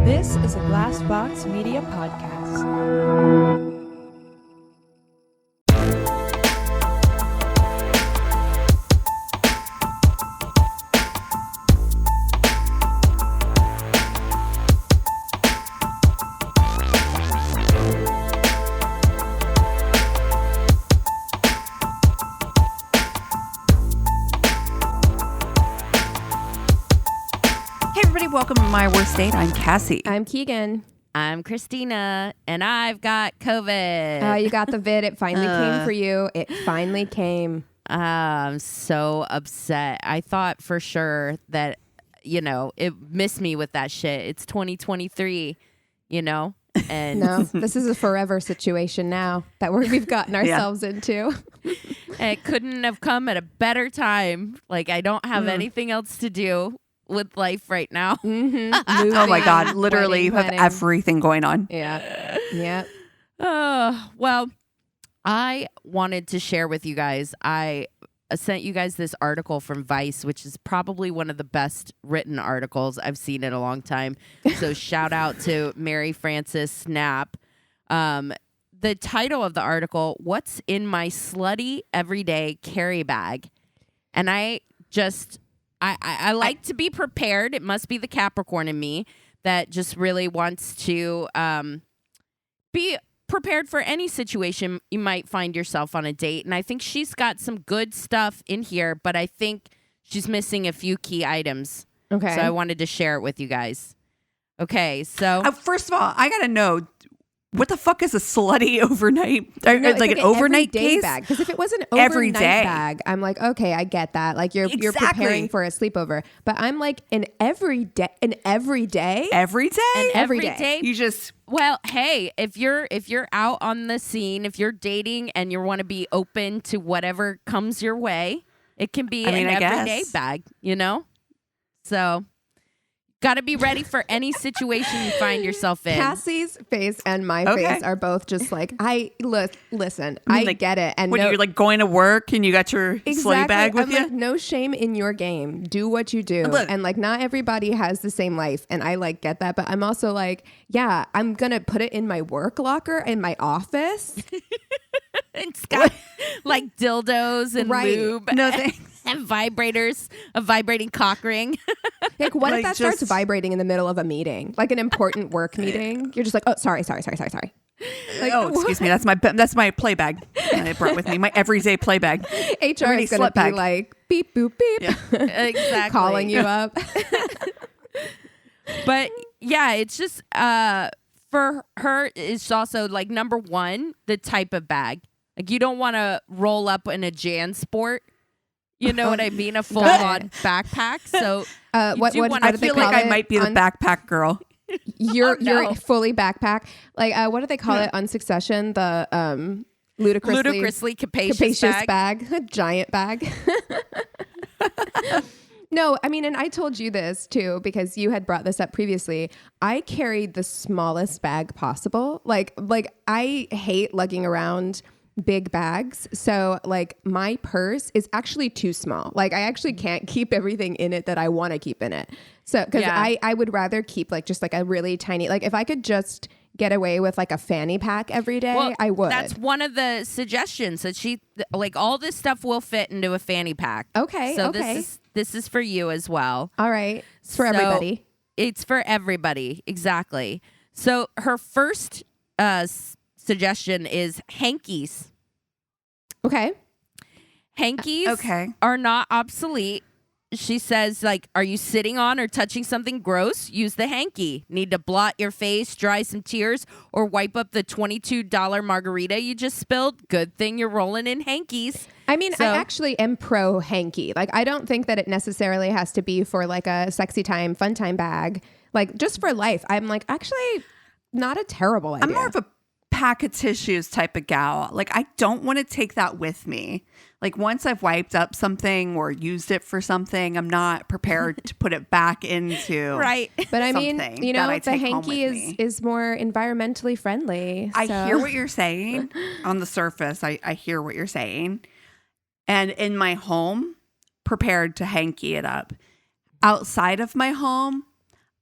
This is a Glassbox Media podcast. Welcome to My Worst Date. I'm Cassie. I'm Keegan. I'm Christina, and I've got COVID. You got the vid. It finally came for you. It finally came. I'm so upset. I thought for sure that, it missed me with that shit. It's 2023, and no, this is a forever situation now that we've gotten ourselves into. It couldn't have come at a better time. Like, I don't have anything else to do with life right now. Mm-hmm. Oh my God. Literally, you have everything going on. Yeah. Yeah. Well, I wanted to share with you guys. I sent you guys this article from Vice, which is probably one of the best written articles I've seen in a long time. So shout out to Mary Frances Snap. The title of the article, "What's in My Slutty Everyday Carry Bag?" And I like to be prepared. It must be the Capricorn in me that just really wants to be prepared for any situation you might find yourself on a date. And I think she's got some good stuff in here, but I think she's missing a few key items. Okay. So I wanted to share it with you guys. Okay, so... first of all, I got to know, what the fuck is a slutty overnight? No, like an overnight case? bag. Because if it was an overnight bag, I'm like, okay, I get that. Like you're preparing for a sleepover. But I'm like an everyday. Every day? Every day. You just... Well, hey, if you're out on the scene, if you're dating and you want to be open to whatever comes your way, it can be an everyday bag, So... got to be ready for any situation you find yourself in. Cassie's face and my face are both just like, listen, I get it. And you're like going to work and you got your slutty bag with you? Like, no shame in your game. Do what you do. And like, not everybody has the same life. And I like get that. But I'm also like, yeah, I'm going to put it in my work locker in my office. It's got like dildos and lube. No thanks. And vibrators, a vibrating cock ring. Like, what if that starts vibrating in the middle of a meeting? Like an important work meeting? You're just like, oh, sorry. Like, excuse me. That's my play bag that I brought with me. My everyday play bag. HR is going to be like, beep, boop, beep. Yeah, exactly. Calling you up. But yeah, it's just, for her, it's also like, number one, the type of bag. Like, you don't want to roll up in a JanSport. You know what I mean? A full-on backpack. So, I feel like I might be the backpack girl. You're fully backpack. Like, what do they call it on Succession? The ludicrously capacious bag. Giant bag. No, I mean, and I told you this too because you had brought this up previously. I carried the smallest bag possible. Like I hate lugging around big bags. So like my purse is actually too small. Like I actually can't keep everything in it that I want to keep in it. So because I would rather keep like just like a really tiny, like if I could just get away with like a fanny pack every day, I would. That's one of the suggestions that she like all this stuff will fit into a fanny pack. Okay. So this is for you as well. All right. It's for everybody. It's for everybody. Exactly. So her first suggestion is hankies. Okay. Hankies are not obsolete. She says, like, are you sitting on or touching something gross? Use the hanky. Need to blot your face, dry some tears, or wipe up the $22 margarita you just spilled? Good thing you're rolling in hankies. I mean, I actually am pro hanky. Like, I don't think that it necessarily has to be for like a sexy time, fun time bag. Like, just for life. I'm like, actually, not a terrible idea. I'm more of a pack of tissues type of gal. Like, I don't want to take that with me. Like, once I've wiped up something or used it for something, I'm not prepared to put it back into right. But I mean, you know, the hanky is more environmentally friendly. I hear what you're saying. On the surface, I hear what you're saying. And in my home, prepared to hanky it up. Outside of my home,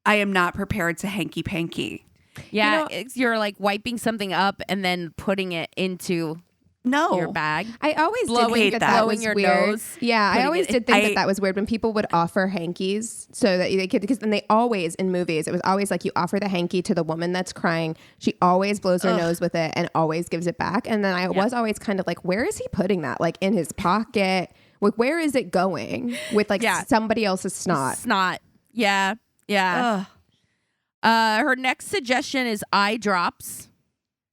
I am not prepared to hanky panky. Yeah, you're like wiping something up and then putting it into your bag. I always Blowing- did think hate that that. was Blowing your weird. nose, Yeah, I putting always it- did think that was weird when people would offer hankies so that they could, because then they always, in movies, it was always like you offer the hanky to the woman that's crying. She always blows her nose with it and always gives it back. And then I was always kind of like, where is he putting that? Like in his pocket? Like, where is it going with like somebody else's snot? Snot. Yeah. Yeah. Her next suggestion is eye drops.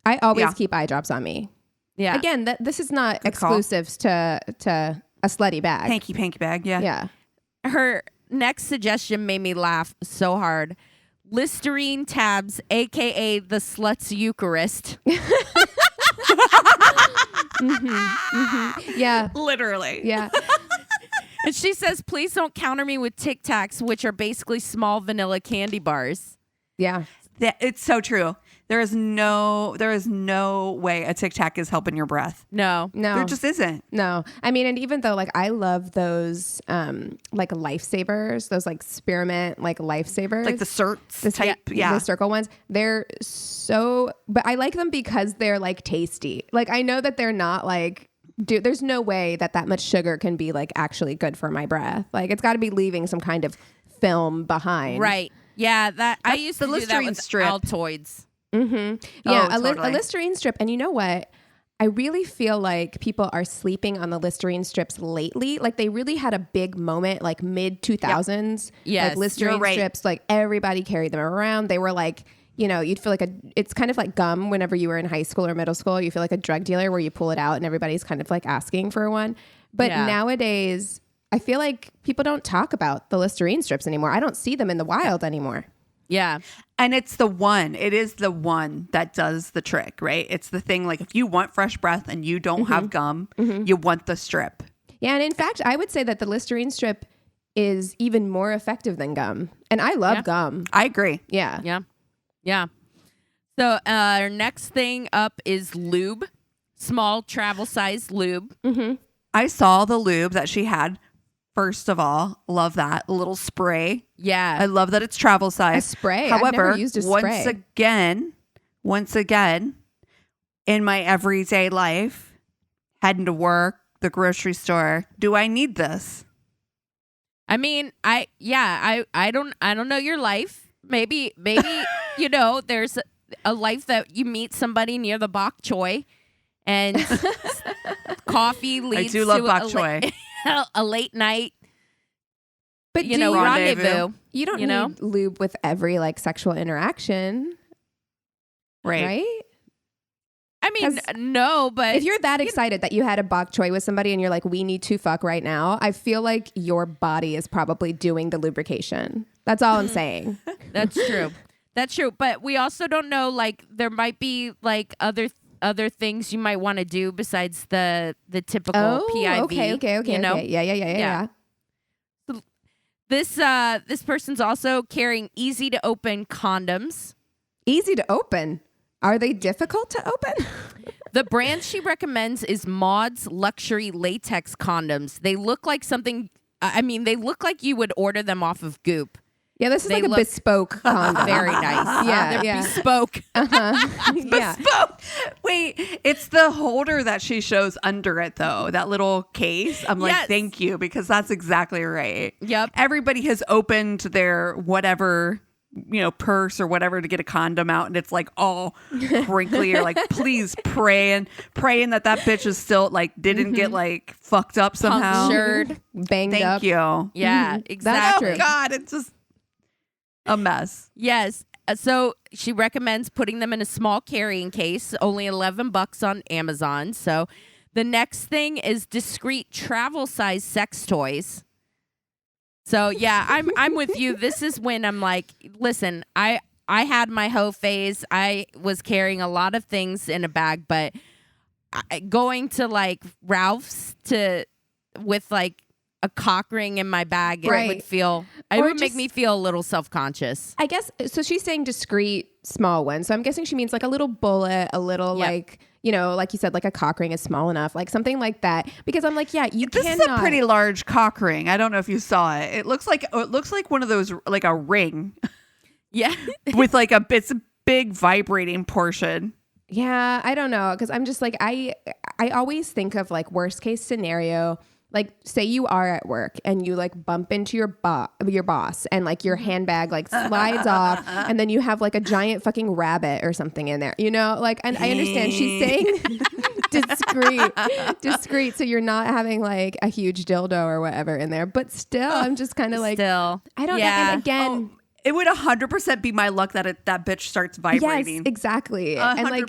I always keep eye drops on me. Yeah. Again, this is not Good call. exclusives to a slutty bag. Hanky panky bag. Yeah. Yeah. Her next suggestion made me laugh so hard. Listerine tabs, aka the slut's Eucharist. Yeah. Literally. Yeah. And she says, please don't counter me with Tic Tacs, which are basically small vanilla candy bars. Yeah. It's so true. There is no way a Tic Tac is helping your breath. No. No. There just isn't. No. I mean, and even though like I love those like lifesavers, those like spearmint like lifesavers. Like the certs type. Yeah. The circle ones. They're so, but I like them because they're like tasty. Like I know that they're not like, dude, there's no way that much sugar can be like actually good for my breath. Like it's got to be leaving some kind of film behind. Right. Yeah. I used to do that Listerine with strip. Altoids. Mm-hmm. Yeah, Oh, a totally. Listerine strip. And you know what? I really feel like people are sleeping on the Listerine strips lately. Like they really had a big moment, like mid 2000s. Yes, like Listerine you're right. strips. Like everybody carried them around. They were like, you know, you'd feel like it's kind of like gum whenever you were in high school or middle school. You feel like a drug dealer where you pull it out and everybody's kind of like asking for one. But nowadays, I feel like people don't talk about the Listerine strips anymore. I don't see them in the wild anymore. Yeah. And it is the one that does the trick, right? It's the thing, like if you want fresh breath and you don't have gum, you want the strip. Yeah. And in fact, I would say that the Listerine strip is even more effective than gum. And I love gum. I agree. Yeah. Yeah. Yeah. So our next thing up is lube. Small travel size lube. Mm-hmm. I saw the lube that she had. First of all, love that. A little spray. Yeah. I love that it's travel size. A spray. However, I've never used a spray. once again, in my everyday life, heading to work, the grocery store, do I need this? I mean, I don't know your life. Maybe you know, there's a life that you meet somebody near the bok choy and coffee leads I do love to bok choy. a late night, But you know, rendezvous. You don't you know? need lube with every like sexual interaction, right? I mean, 'Cause no, but If you're that excited that you had a bok choy with somebody and you're like, we need to fuck right now, I feel like your body is probably doing the lubrication. That's all I'm saying. that's true. That's true. But we also don't know, like, there might be like other things you might want to do besides the typical PIV. Okay. You know? Okay. Yeah. This person's also carrying easy to open condoms. Easy to open. Are they difficult to open? The brand she recommends is Maud's Luxury Latex Condoms. They look like something. They look like you would order them off of Goop. Yeah, this is They like a look bespoke condom. Very nice. Yeah, They're yeah. bespoke. Yeah. Wait, it's the holder that she shows under it, though. That little case. I'm like, Yes. thank you, because that's exactly right. Yep. Everybody has opened their whatever, purse or whatever to get a condom out, and it's like all crinkly. Or like, please praying that bitch is still like didn't get like fucked up somehow. Punctured. Banged Thank up. you. Yeah, That's exactly. true. Oh God, it's just a mess. Yes. So she recommends putting them in a small carrying case, only $11 on Amazon. So the next thing is discreet travel size sex toys. So yeah, I'm with you. This is when I'm like, listen, I had my hoe phase. I was carrying a lot of things in a bag, but going to like Ralph's with like a cock ring in my bag, Right. it would make me feel a little self-conscious. I guess, so she's saying discreet small one. So I'm guessing she means like a little bullet, a little like, like you said, like a cock ring is small enough, like something like that. Because I'm like, yeah, you This cannot. is a pretty large cock ring. I don't know if you saw it. It looks like one of those, like a ring. Yeah. with like it's a big vibrating portion. Yeah, I don't know, because I'm just like I always think of like worst case scenario. Like, say you are at work and you like bump into your boss and like your handbag like slides off and then you have like a giant fucking rabbit or something in there, you know? Like, and I understand she's saying discreet. So you're not having like a huge dildo or whatever in there, but still, I'm just kind of like, I don't know. And again, it would 100% be my luck that that bitch starts vibrating. Yes, exactly. 100%. And like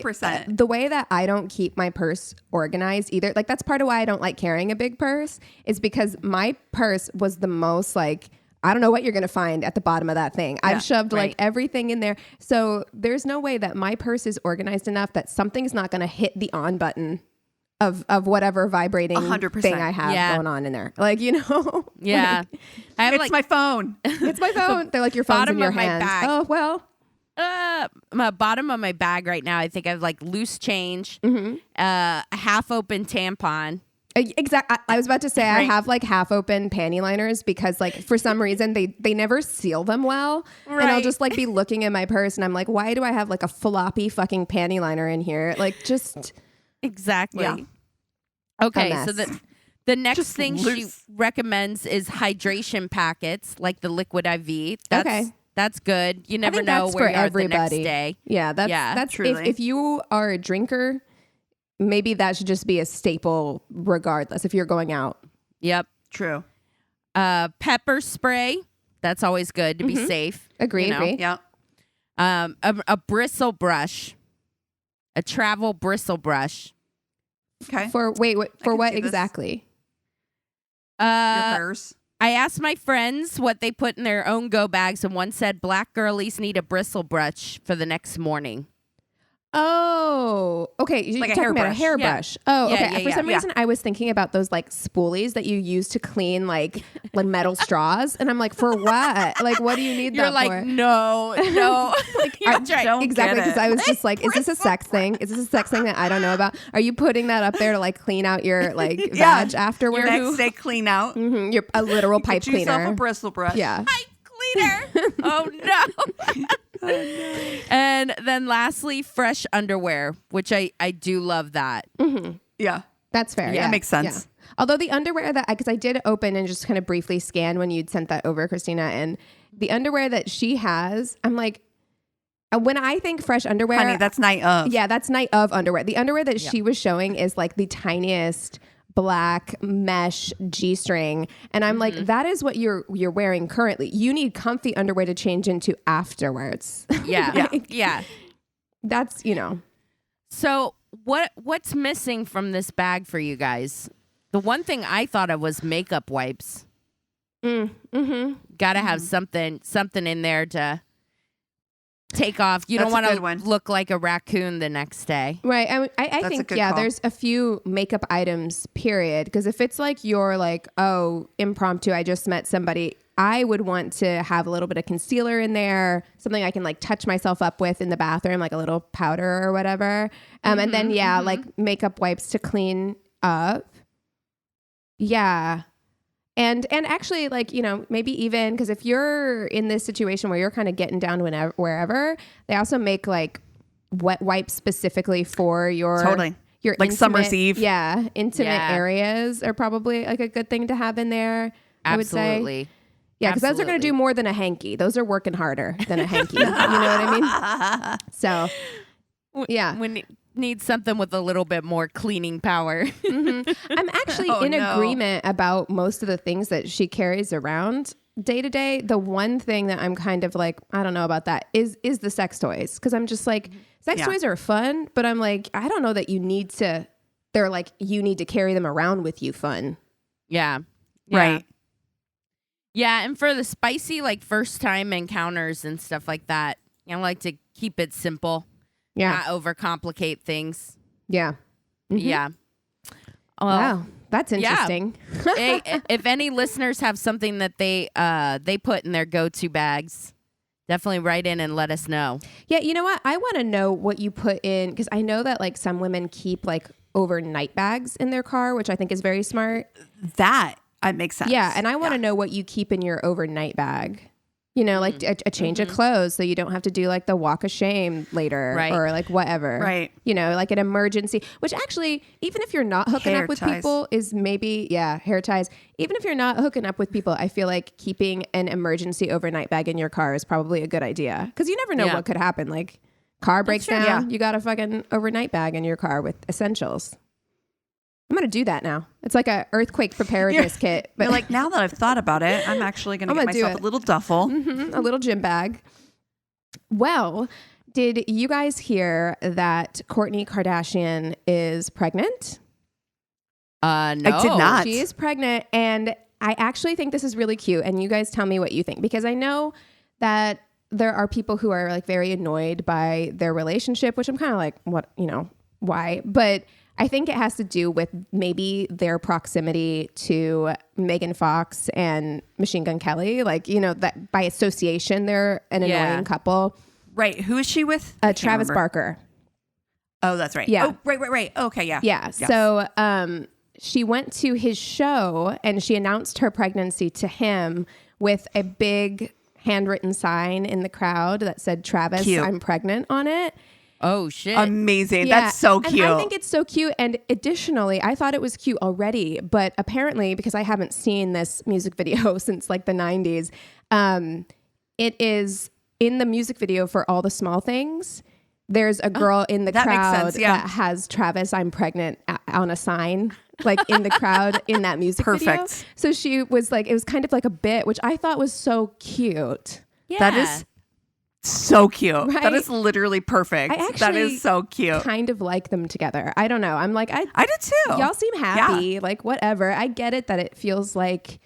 the way that I don't keep my purse organized either, like that's part of why I don't like carrying a big purse, is because my purse was the most like, I don't know what you're going to find at the bottom of that thing. I've shoved like everything in there. So there's no way that my purse is organized enough that something's not going to hit the on button of whatever vibrating 100%. thing I have going on in there. Like, you know? Yeah. Like, I have it's my phone. It's my phone. They're like, your phone's in your hand. Oh, well. My bottom of my bag right now, I think I have like loose change, a half open tampon. Exactly. I was about to say I have like half open panty liners because like for some reason they never seal them well. Right. And I'll just like be looking in my purse and I'm like, why do I have like a floppy fucking panty liner in here? Like just... Exactly. Yeah. Okay, so the next thing she recommends is hydration packets, like the Liquid IV. That's good. You never know where you are the next day. Yeah, that's truly. If you are a drinker, maybe that should just be a staple regardless if you're going out. Yep. True. Pepper spray. That's always good to be safe. Agree. Yeah. A bristle brush. A travel bristle brush. Okay. For what exactly? Your purse. I asked my friends what they put in their own go bags, and one said black girlies need a bristle brush for the next morning. Oh, okay. You're like talking a about a hairbrush. Oh, okay. Yeah, For some reason, I was thinking about those like spoolies that you use to clean like metal straws, and I'm like, for what? Like, what do you need You're that like, for? no. Like, don't exactly, get it. because I was just like, is this a sex thing? Is this a sex thing that I don't know about? Are you putting that up there to like clean out your like vag afterwards? Your next day clean out. You're a literal pipe Get cleaner. yourself a bristle brush. Yeah. Pipe cleaner. Oh no. And then lastly, fresh underwear, which I do love that. Yeah. That's fair. Yeah, it makes sense. Yeah. Although the underwear because I did open and just kind of briefly scan when you'd sent that over, Christina, and the underwear that she has, I'm like, when I think fresh underwear, Honey, that's night of. Yeah, that's night of underwear. The underwear that she was showing is like the tiniest black mesh G-string, and I'm like, that is what you're wearing currently. You need comfy underwear to change into afterwards. Yeah. That's, you know. So what's missing from this bag for you guys? The one thing I thought of was makeup wipes. Gotta have something in there to take off. You don't want to look like a raccoon the next day. Right. I think, there's a few makeup items, period. Because if it's like you're like, oh, impromptu, I just met somebody, I would want to have a little bit of concealer in there, something I can like touch myself up with in the bathroom, like a little powder or whatever. And then, like makeup wipes to clean up. Yeah. And actually, like, you know, maybe even because if you're in this situation where you're kind of getting down wherever, they also make like wet wipes specifically for your your like intimate, summer's eve. Yeah, intimate areas are probably like a good thing to have in there. Absolutely. I would say. Yeah, because those are going to do more than a hanky. Those are working harder than a hanky. You know what I mean? So, yeah. When need something with a little bit more cleaning power. I'm actually in agreement about most of the things that she carries around day to day. The one thing that I'm kind of like, I don't know about that is the sex toys. Because I'm just like, sex toys are fun, but I'm like, I don't know that you need to carry them around with you fun. Yeah. Right. Yeah, and for the spicy like first time encounters and stuff like that, I like to keep it simple. Yeah. Not overcomplicate things. Yeah. Yeah. Wow. That's interesting. Hey, if any listeners have something that they put in their go-to bags, definitely write in and let us know. Yeah, you know what? I want to know what you put in, because I know that like some women keep like overnight bags in their car, which I think is very smart. That makes sense. Yeah, and I want to know what you keep in your overnight bag. You know, like a change of clothes so you don't have to do like the walk of shame later or like whatever. Right. You know, like an emergency, which actually, even if you're not hooking Hair up with ties. people is maybe, hair ties. Even if you're not hooking up with people, I feel like keeping an emergency overnight bag in your car is probably a good idea. Because you never know what could happen. Like car breaks down, you got a fucking overnight bag in your car with essentials. I'm going to do that now. It's like a earthquake preparedness kit. But like now that I've thought about it, I'm actually going to get myself a little duffel. A little gym bag. Well, did you guys hear that Kourtney Kardashian is pregnant? No. I did not. She is pregnant. And I actually think this is really cute. And you guys tell me what you think. Because I know that there are people who are like very annoyed by their relationship, which I'm kind of like, what, you know, why? But I think it has to do with maybe their proximity to Megan Fox and Machine Gun Kelly. Like, you know, that by association, they're an annoying couple. Right. Who is she with? Travis Barker. Oh, that's right. Yeah. Oh, right. Okay, yeah. Yeah. Yes. So she went to his show and she announced her pregnancy to him with a big handwritten sign in the crowd that said, Travis, Cute. I'm pregnant on it. Oh, shit. Amazing. Yeah. That's so cute. And I think it's so cute. And additionally, I thought it was cute already, but apparently, because I haven't seen this music video since like the 90s, it is in the music video for All the Small Things. There's a girl in the crowd that has Travis, I'm pregnant on a sign, like in the crowd in that music video. So she was like, it was kind of like a bit, which I thought was so cute. Yeah. That is so cute. Right? That is literally perfect. I actually that is so cute. Kind of like them together. I don't know. I'm like, I do too. Y'all seem happy. Like whatever. I get it that it feels like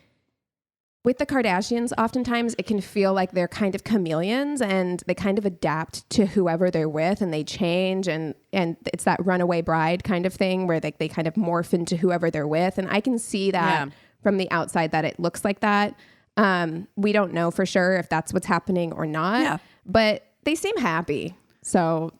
with the Kardashians, oftentimes it can feel like they're kind of chameleons and they kind of adapt to whoever they're with and they change and it's that runaway bride kind of thing where they kind of morph into whoever they're with. And I can see that from the outside that it looks like that. We don't know for sure if that's what's happening or not, but they seem happy. So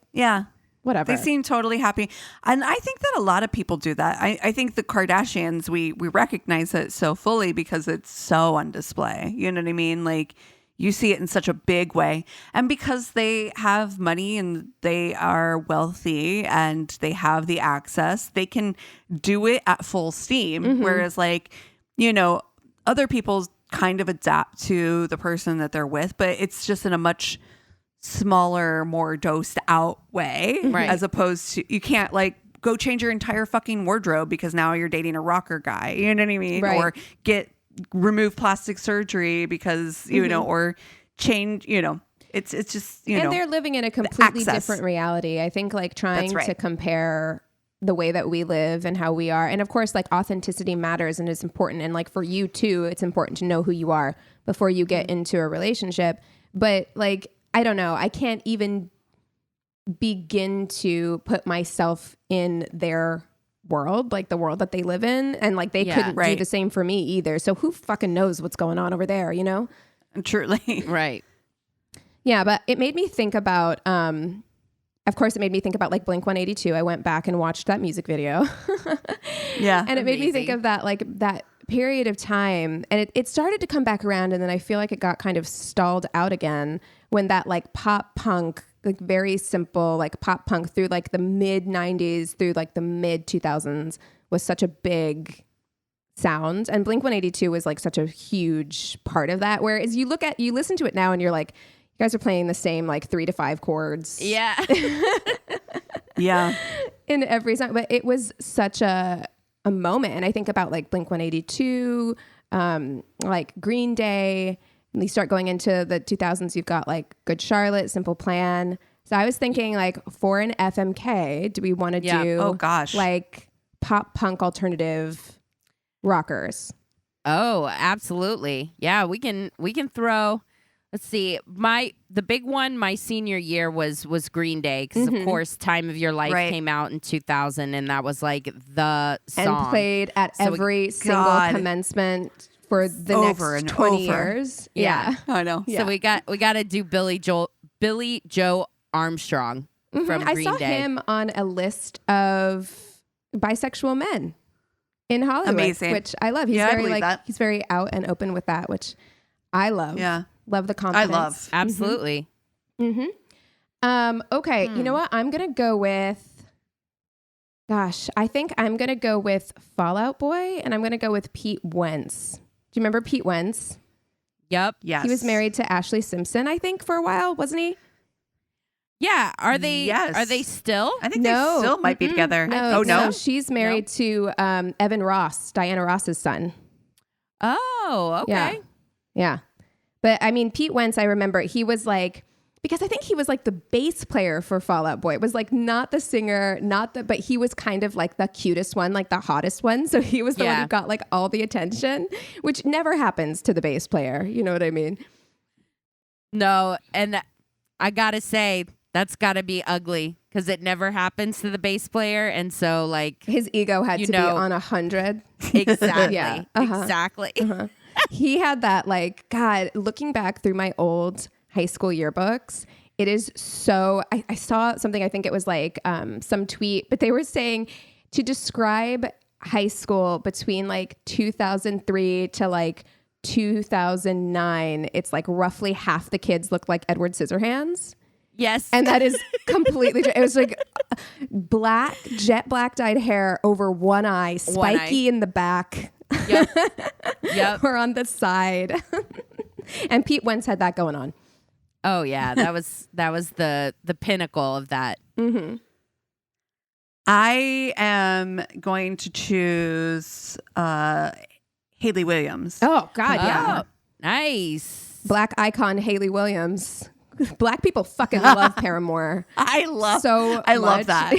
whatever. They seem totally happy. And I think that a lot of people do that. I think the Kardashians, we recognize it so fully because it's so on display. You know what I mean? Like you see it in such a big way. And because they have money and they are wealthy and they have the access, they can do it at full steam. Mm-hmm. Whereas like, you know, other people kind of adapt to the person that they're with, but it's just in a much smaller, more dosed out way, as opposed to you can't like go change your entire fucking wardrobe because now you're dating a rocker guy, you know what I mean? Or remove plastic surgery because you know, or change, you know, it's just, you know, and they're living in a completely different reality. I think like trying to compare the way that we live and how we are, and of course like authenticity matters and is important, and like for you too, it's important to know who you are before you get into a relationship. But like I don't know. I can't even begin to put myself in their world, like the world that they live in. And like they couldn't do the same for me either. So who fucking knows what's going on over there, you know? Truly. Right. Yeah, but it made me think about, of course, it made me think about like Blink-182. I went back and watched that music video. And it made me think of that, like that period of time. And it started to come back around. And then I feel like it got kind of stalled out again when that like pop punk, like very simple, like pop punk through like the mid 90s through like the mid 2000s was such a big sound. And Blink-182 was like such a huge part of that. Whereas you listen to it now and you're like, you guys are playing the same like 3 to 5 chords. Yeah. In every song. But it was such a moment. And I think about like Blink-182, like Green Day. And you start going into the 2000s, you've got like Good Charlotte, Simple Plan. So I was thinking like for an FMK, do we want to do like pop punk alternative rockers? Oh, absolutely. Yeah, we can throw. Let's see. The big one my senior year was Green Day because of course Time of Your Life came out in 2000 and that was like the song and played at every single commencement for the next 20 years. Yeah. I know. So we got to do Billie Joe Armstrong from Green Day. I saw him on a list of bisexual men in Hollywood, which I love. He's very he's very out and open with that, which I love. Yeah. Love the confidence. Absolutely. Okay, you know what? I'm going to go with, I think I'm going to go with Fall Out Boy, and I'm going to go with Pete Wentz. Do you remember Pete Wentz? Yep. Yes. He was married to Ashley Simpson, I think, for a while, wasn't he? Yeah. Are they? Yes. Are they still? I think they still might be together. No, Oh, no? She's married to Evan Ross, Diana Ross's son. Oh, okay. Yeah. But I mean, Pete Wentz, I remember he was like, because I think he was like the bass player for Fall Out Boy. It was like not the singer, but he was kind of like the cutest one, like the hottest one. So he was the one who got like all the attention, which never happens to the bass player. You know what I mean? No. And I got to say, that's got to be ugly because it never happens to the bass player. And so like his ego had to be on 100. Exactly. Yeah. Exactly. He had that like, God, looking back through my old high school yearbooks, it is so, I saw something, I think it was like some tweet, but they were saying to describe high school between like 2003 to like 2009, it's like roughly half the kids looked like Edward Scissorhands. Yes. And that is completely true. It was like jet black dyed hair over one eye, spiky in the back. Yep. Or on the side. And Pete Wentz had that going on. Oh yeah, that was the pinnacle of that. Mm-hmm. I am going to choose Hayley Williams. Oh God, yeah. Oh, nice. Black icon Hayley Williams. Black people fucking love Paramore. I love that.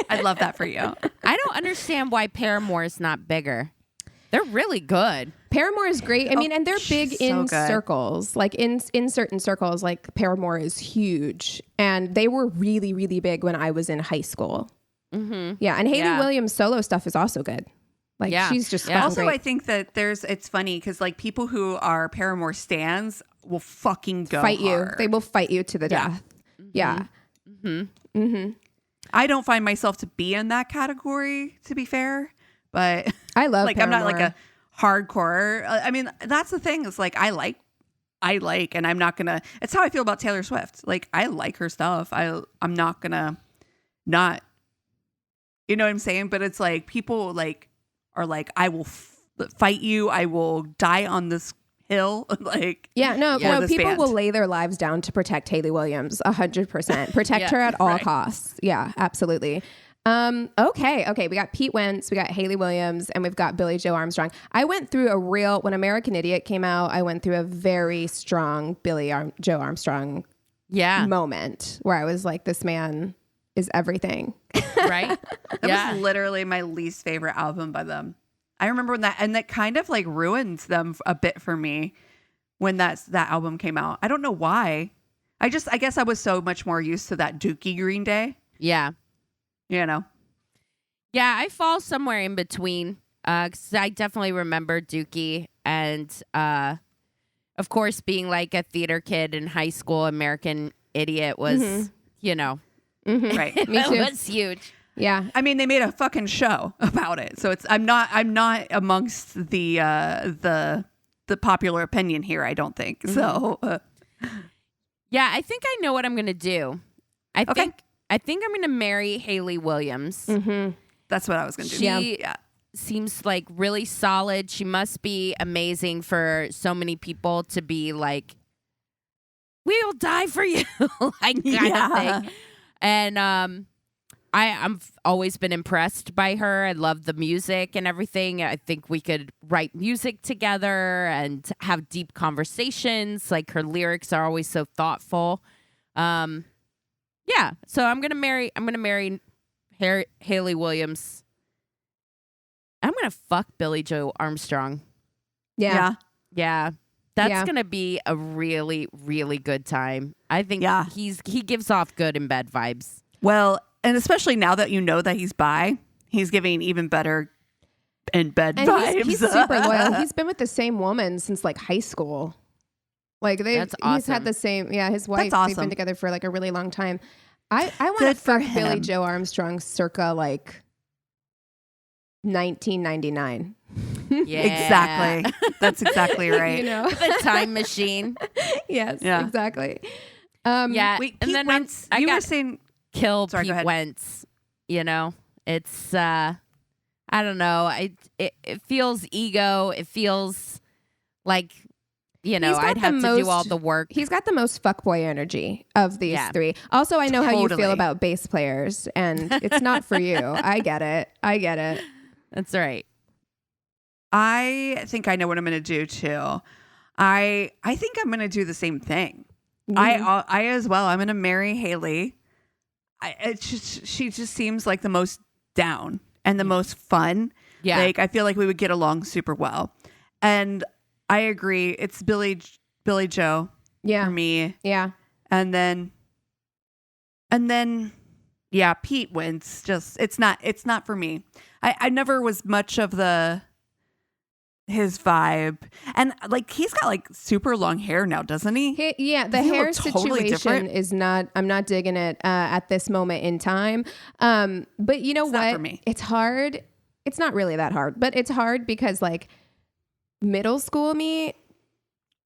I love that for you. I don't understand why Paramore is not bigger. They're really good. Paramore is great. I mean, and they're big in good. circles. Like in certain circles, like Paramore is huge. And they were really, really big when I was in high school. Mm-hmm. Yeah. And Hayley Williams' solo stuff is also good. Like she's just Also, great. I think that it's funny because like people who are Paramore stans will fucking go fight you. hard. They will fight you to the death. Mm-hmm. Yeah. Mm-hmm. Mm-hmm. I don't find myself to be in that category, to be fair, but I love like Paramore. I'm not like a hardcore. I mean, that's the thing. Is like I like, and I'm not gonna. It's how I feel about Taylor Swift. Like I like her stuff. I'm not gonna not. You know what I'm saying? But it's like people like are like I will fight you. I will die on this hill. Like no, people band. will lay their lives down to protect Hayley Williams 100%. Protect her at all costs. Yeah, absolutely. Okay. We got Pete Wentz, we got Hayley Williams, and we've got Billie Joe Armstrong. I went through when American Idiot came out, I went through a very strong Joe Armstrong moment where I was like, this man is everything. Right? That was literally my least favorite album by them. I remember when that kind of like ruined them a bit for me when that album came out. I don't know why. I guess I was so much more used to that Dookie Green Day. Yeah. You know? Yeah, I fall somewhere in between. 'Cause I definitely remember Dookie and of course being like a theater kid in high school, American Idiot was, you know. Mm-hmm. Right. Me too. It was huge. Yeah. I mean, they made a fucking show about it. So I'm not amongst the popular opinion here, I don't think. Mm-hmm. So yeah, I think I know what I'm going to do. I think I'm going to marry Hayley Williams. Mm-hmm. That's what I was going to do. She seems like really solid. She must be amazing for so many people to be like, we'll die for you, like kind of thing. And I've always been impressed by her. I love the music and everything. I think we could write music together and have deep conversations. Like her lyrics are always so thoughtful. Yeah. So I'm gonna marry Hayley Williams. I'm gonna fuck Billie Joe Armstrong. Yeah. That's gonna be a really, really good time. I think he gives off good in bed vibes. Well, and especially now that you know that he's bi, he's giving even better in bed vibes. He's super loyal. He's been with the same woman since like high school. Like That's awesome. He's had the same. Yeah, his wife. Awesome. They've been together for like a really long time. I want to Good for fuck Billie him. Joe Armstrong circa like 1999. Yeah. Exactly. That's exactly right. You know? The time machine. Yes, Yeah. exactly. Yeah. Wait, and Pete then Wentz, I you were got saying kill Sorry, go Pete ahead. Wentz. You know, it's I don't know. It feels ego. It feels like, you know, He's got I'd have the to do all most- the work. He's got the most fuckboy energy of these Yeah. three. Also, I know how you Totally. feel about bass players, and it's not for you. I get it. That's right. I think I know what I'm going to do too. I think I'm going to do the same thing. I as well. I'm going to marry Hayley. She just seems like the most down and the most fun. Yeah. Like I feel like we would get along super well. And I agree. It's Billie Joe Yeah. for me. Yeah. And then yeah, Pete Wentz. Just it's not for me. I never was much of his vibe. And like he's got like super long hair now, doesn't he? Yeah, the Does he hair look totally situation different? is not. I'm not digging it at this moment in time. But you know It's what? not for me. It's hard. It's not really that hard, but it's hard because like middle school me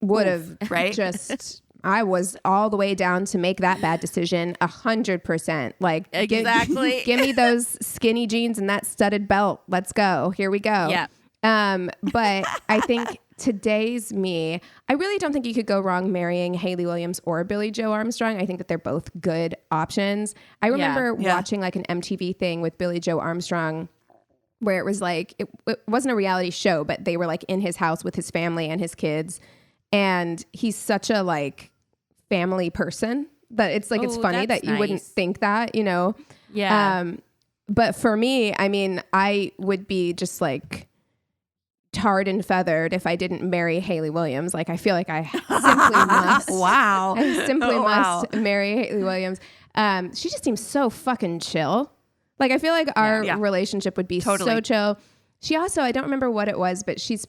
would have right? just. I was all the way down to make that bad decision 100%. Like Exactly. give me those skinny jeans and that studded belt. Let's go. Here we go. Yeah. But I think today's me, I really don't think you could go wrong marrying Hayley Williams or Billie Joe Armstrong. I think that they're both good options. I remember Yeah. watching like an MTV thing with Billie Joe Armstrong where it was like, it wasn't a reality show, but they were like in his house with his family and his kids. And he's such a like family person that it's like, it's Oh, funny that's that you wouldn't nice. think that, you know? Yeah. But for me, I mean, I would be just like tarred and feathered if I didn't marry Hayley Williams. Like, I feel like I simply must. Wow. I simply Oh, wow. must marry Hayley Williams. She just seems so fucking chill. Like, I feel like our Yeah. relationship would be so Totally. chill. She also, I don't remember what it was, but she's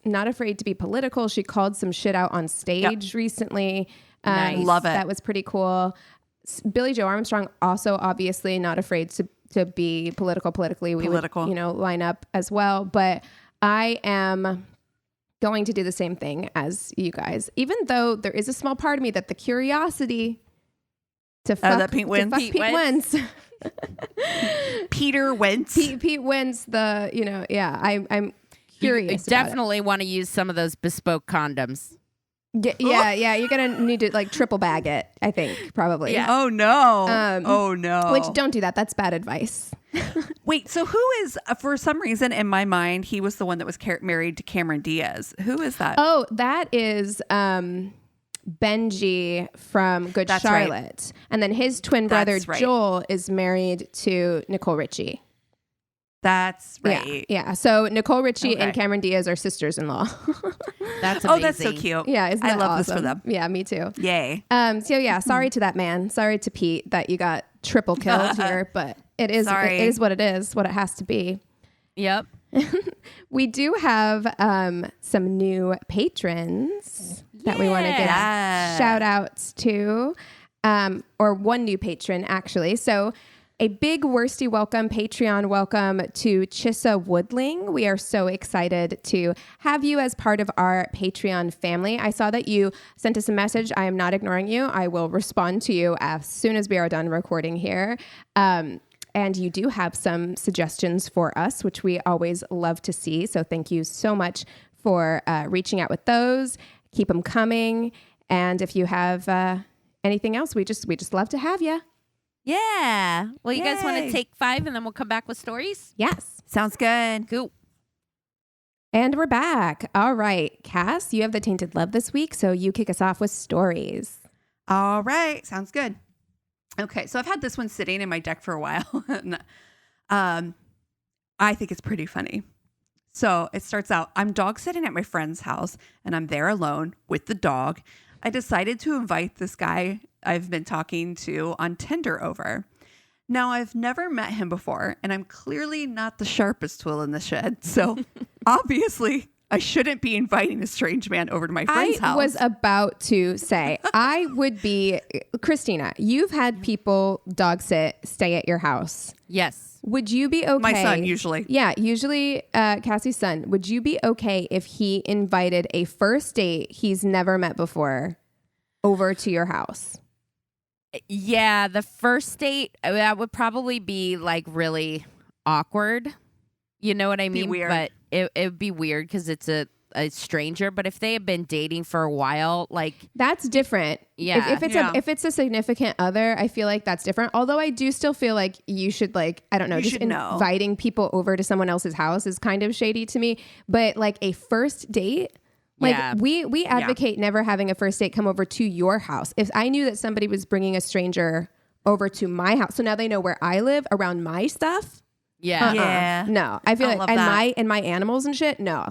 not afraid to be political. She called some shit out on stage recently. Nice. Love it. That was pretty cool. Billie Joe Armstrong also obviously not afraid to be politically. We Political. would, line up as well. But I am going to do the same thing as you guys, even though there is a small part of me that the curiosity to fuck, that Pete to Wentz? fuck Pete Pete Wentz? Wentz. Peter Wentz. Pete Wentz, I'm curious. You definitely want to use some of those bespoke condoms. Yeah. You're gonna need to like triple bag it. I think probably. Yeah. Oh no. Um, no. Which don't do that. That's bad advice. Wait, so who is, for some reason in my mind, he was the one that was married to Cameron Diaz. Who is that? Oh, that is Benji from Good That's right. Charlotte. And then his twin brother, That's right. Joel, is married to Nicole Richie. That's right. Yeah. So Nicole Richie Okay. and Cameron Diaz are sisters-in-law. That's amazing. Oh, that's so cute. Yeah. Isn't I that love this for awesome? them. Yeah, me too. Yay. So yeah, sorry to that man. Sorry to Pete that you got triple killed here, but it is Sorry. it is what it is, what it has to be. Yep. We do have some new patrons that we want to give Yeah. shout outs to, or one new patron actually. So a big worsty welcome, Patreon welcome to Chissa Woodling. We are so excited to have you as part of our Patreon family. I saw that you sent us a message. I am not ignoring you. I will respond to you as soon as we are done recording here. And you do have some suggestions for us, which we always love to see. So thank you so much for reaching out with those. Keep them coming. And if you have anything else, we just love to have you. Yeah. Well, you guys want Yay. to take 5 and then we'll come back with stories? Yes. Sounds good. Cool. And we're back. All right. Cass, you have the Tainted Love this week, so you kick us off with stories. All right. Sounds good. Okay. So I've had this one sitting in my deck for a while. I think it's pretty funny. So it starts out, I'm dog sitting at my friend's house and I'm there alone with the dog. I decided to invite this guy I've been talking to on Tinder over. Now, I've never met him before, and I'm clearly not the sharpest tool in the shed. So obviously, I shouldn't be inviting a strange man over to my friend's house. I was about to say, I would be, Christina, you've had people dog sit, stay at your house. Yes. Would you be okay? My son, usually. Yeah, usually Cassie's son. Would you be okay if he invited a first date he's never met before over to your house? Yeah, the first date, that would probably be like really awkward. You know what I mean? Weird. But it would be weird because it's a stranger. But if they have been dating for a while, like that's different. Yeah. If it's a significant other, I feel like that's different. Although I do still feel like you should like, I don't know, just inviting people over to someone else's house is kind of shady to me. But like a first date, like we advocate never having a first date come over to your house. If I knew that somebody was bringing a stranger over to my house, so now they know where I live around my stuff. Yeah. Yeah. No, I feel like, and my animals and shit. No.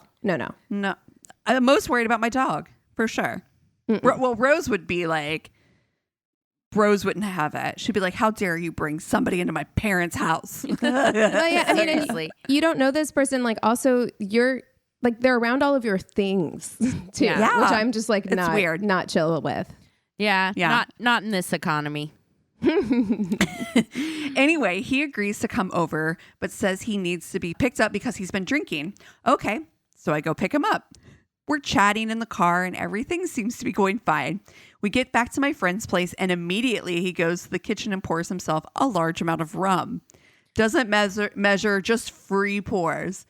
I'm most worried about my dog for sure. Well, Rose would be like, Rose wouldn't have it. She'd be like, how dare you bring somebody into my parents' house? Well, yeah, I mean, and you don't know this person. Like also you're like, they're around all of your things too, which I'm just like, not chill with. Yeah. Not in this economy. Anyway, he agrees to come over, but says he needs to be picked up because he's been drinking. Okay, so I go pick him up. We're chatting in the car and everything seems to be going fine. We get back to my friend's place and immediately he goes to the kitchen and pours himself a large amount of rum. Doesn't measure, just free pours.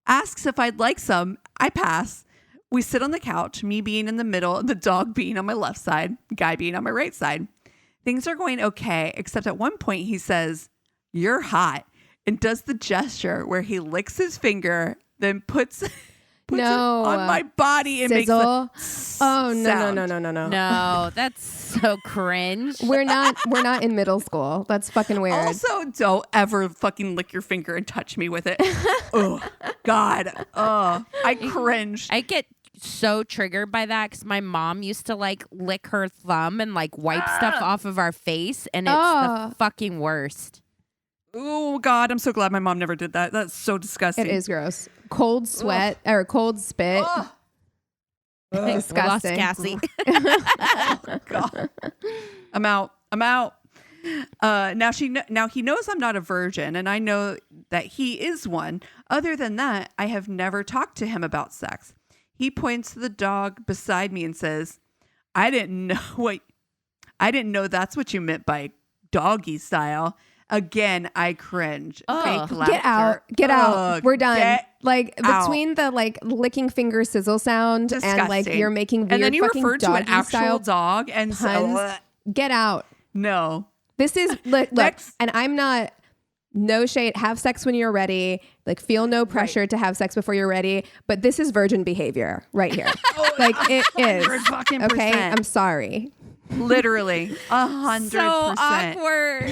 Asks if I'd like some. I pass. We sit on the couch, me being in the middle and the dog being on my left side, guy being on my right side. Things are going okay, except at one point he says, "You're hot," and does the gesture where he licks his finger, then puts it on my body and Sizzle. makes No. No, that's so cringe. We're not in middle school. That's fucking weird. Also, don't ever fucking lick your finger and touch me with it. Oh, God. Oh, I cringe. I get so triggered by that because my mom used to like lick her thumb and like wipe stuff off of our face, and it's the fucking worst. Oh God, I'm so glad my mom never did that. That's so disgusting. It is gross. Cold sweat or cold spit. Disgusting. We lost Cassie. Oh, God. I'm out. Now he knows I'm not a virgin, and I know that he is one. Other than that, I have never talked to him about sex. He points to the dog beside me and says, I didn't know that's what you meant by doggy style. Again, I cringe. Fake laughter. Get out. We're done. Between the like licking finger sizzle sound disgusting. And like you're making weird and then you fucking referred to an actual dog and puns. Get out. No. This is look, and I'm not. No shade. Have sex when you're ready. Like, feel no pressure to have sex before you're ready. But this is virgin behavior right here. Like, it is. 100%. Okay? I'm sorry. Literally. 100%. So awkward.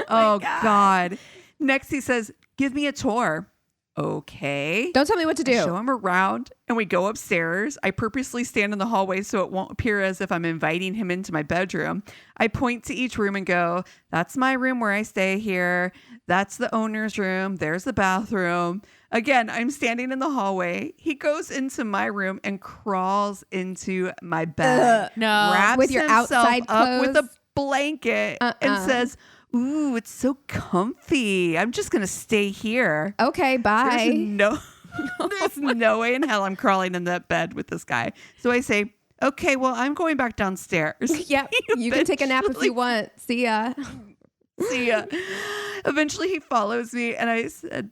Oh, God. Next, he says, give me a tour. Okay. Don't tell me what to do. I show him around and we go upstairs. I purposely stand in the hallway so it won't appear as if I'm inviting him into my bedroom. I point to each room and go, that's my room where I stay here. That's the owner's room. There's the bathroom. Again, I'm standing in the hallway. He goes into my room and crawls into my bed. No. Wraps with your himself outside up with clothes? a blanket and says, ooh, it's so comfy. I'm just going to stay here. Okay, bye. There's no way in hell I'm crawling in that bed with this guy. So I say, okay, well, I'm going back downstairs. Yep. You can take a nap if you want. See ya. See ya. Eventually he follows me and I said,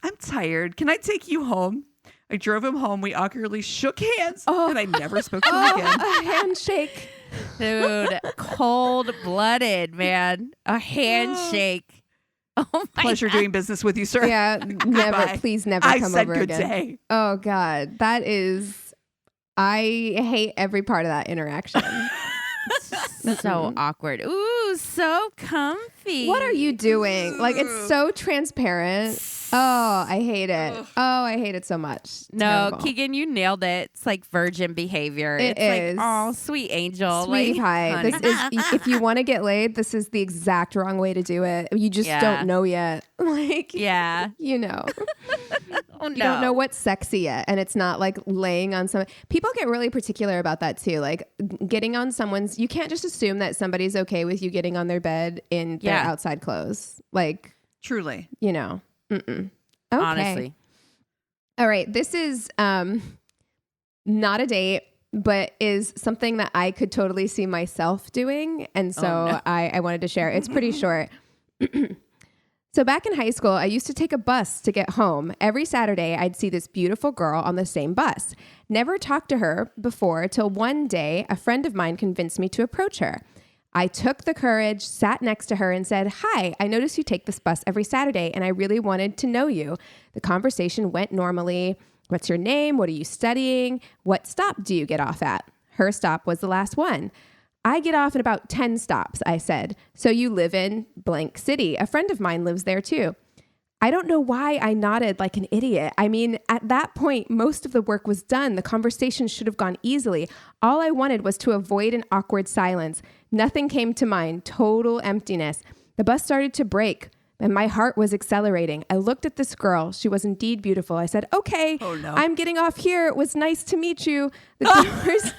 I'm tired. Can I take you home? I drove him home. We awkwardly shook hands and I never spoke to him again. A handshake. Dude, cold-blooded, man. A handshake. Oh my Pleasure doing business with you, sir. Yeah, never. Please never come over good again. Day. Oh God, that is. I hate every part of that interaction. So awkward. Ooh, so comfy. What are you doing? Like, it's so transparent. Oh, I hate it. Oh, I hate it so much. No, Terrible. Keegan, you nailed it. It's like virgin behavior. It It's is. like, oh, sweet angel. Sweetie like, pie. honey. This is if you want to get laid, this is the exact wrong way to do it. You just Yeah. don't know yet. Like, yeah. you know. Oh, no. You don't know what's sexy yet, and it's not like laying on some. People get really particular about that too. Like getting on someone's. You can't just assume that somebody's okay with you getting on their bed in their Yeah. outside clothes. Like, Truly. you know. Mm-mm. Okay. Honestly. All right. This is not a date, but is something that I could totally see myself doing, and so no. I wanted to share. It's pretty short. So back in high school, I used to take a bus to get home. Every Saturday, I'd see this beautiful girl on the same bus. Never talked to her before till one day, a friend of mine convinced me to approach her. I took the courage, sat next to her and said, "Hi, I notice you take this bus every Saturday and I really wanted to know you." The conversation went normally. What's your name? What are you studying? What stop do you get off at? Her stop was the last one. I get off at about 10 stops, I said. So you live in blank city. A friend of mine lives there too. I don't know why I nodded like an idiot. I mean, at that point, most of the work was done. The conversation should have gone easily. All I wanted was to avoid an awkward silence. Nothing came to mind. Total emptiness. The bus started to break, and my heart was accelerating. I looked at this girl. She was indeed beautiful. I said, "Okay, Oh, no. I'm getting off here. It was nice to meet you." The doors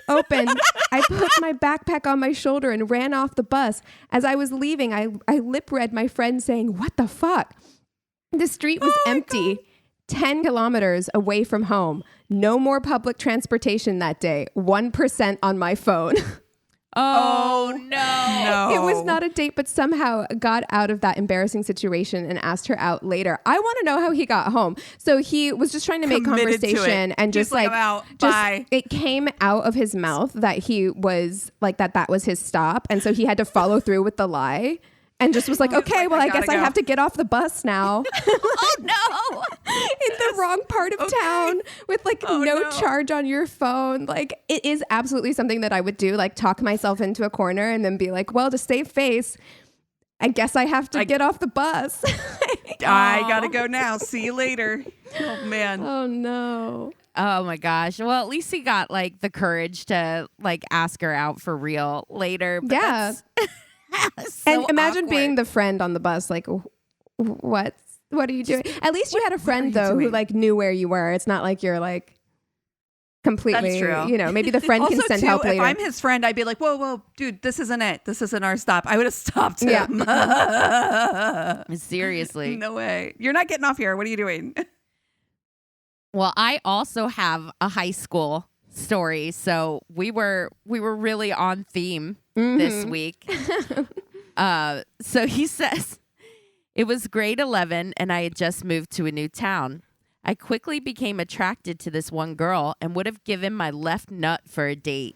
opened. I put my backpack on my shoulder and ran off the bus. As I was leaving, I lip read my friend saying, "What the fuck?" The street was empty. 10 kilometers away from home. No more public transportation that day. 1% on my phone. Oh, no. No. It was not a date, but somehow got out of that embarrassing situation and asked her out later. I want to know how he got home. So he was just trying to make Committed to it. conversation and He's just like, like, "I'm out. just Bye." it came out of his mouth that he was like that was his stop. And so he had to follow through with the lie. And just was like, okay, well, I guess I have to get off the bus now. Oh, no. In the wrong part of town with like no charge on your phone. Like it is absolutely something that I would do, like talk myself into a corner and then be like, well, to save face, I guess I have to get off the bus. I gotta go now. See you later. Oh man. Oh no. Oh my gosh. Well, at least he got like the courage to like ask her out for real later. But Yeah. that's so And imagine awkward. being the friend on the bus, like, what are you doing? At least you had a friend though who doing? like knew where you were. It's not like you're like completely, That's true. you know, maybe the friend Also, can send too, help if later. I'm his friend, I'd be like, whoa, dude, this isn't it. This isn't our stop. I would have stopped him. Seriously. No way. You're not getting off here. What are you doing? Well, I also have a high school story, so we were really on theme this week. So he says, it was grade 11 and I had just moved to a new town. I quickly became attracted to this one girl and would have given my left nut for a date.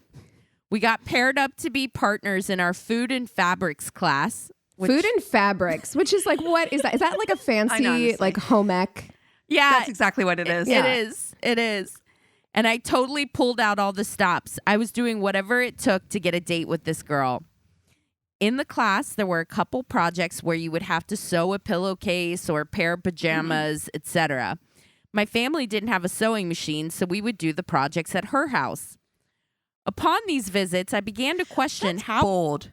We got paired up to be partners in our food and fabrics class. Food and fabrics, which is like, what is that? Is that like a I know, fancy honestly. like home ec? Yeah, That's exactly what it is. Yeah. It is. And I totally pulled out all the stops. I was doing whatever it took to get a date with this girl. In the class, there were a couple projects where you would have to sew a pillowcase or a pair of pajamas, etc. My family didn't have a sewing machine, so we would do the projects at her house. Upon these visits, I began to question how bold.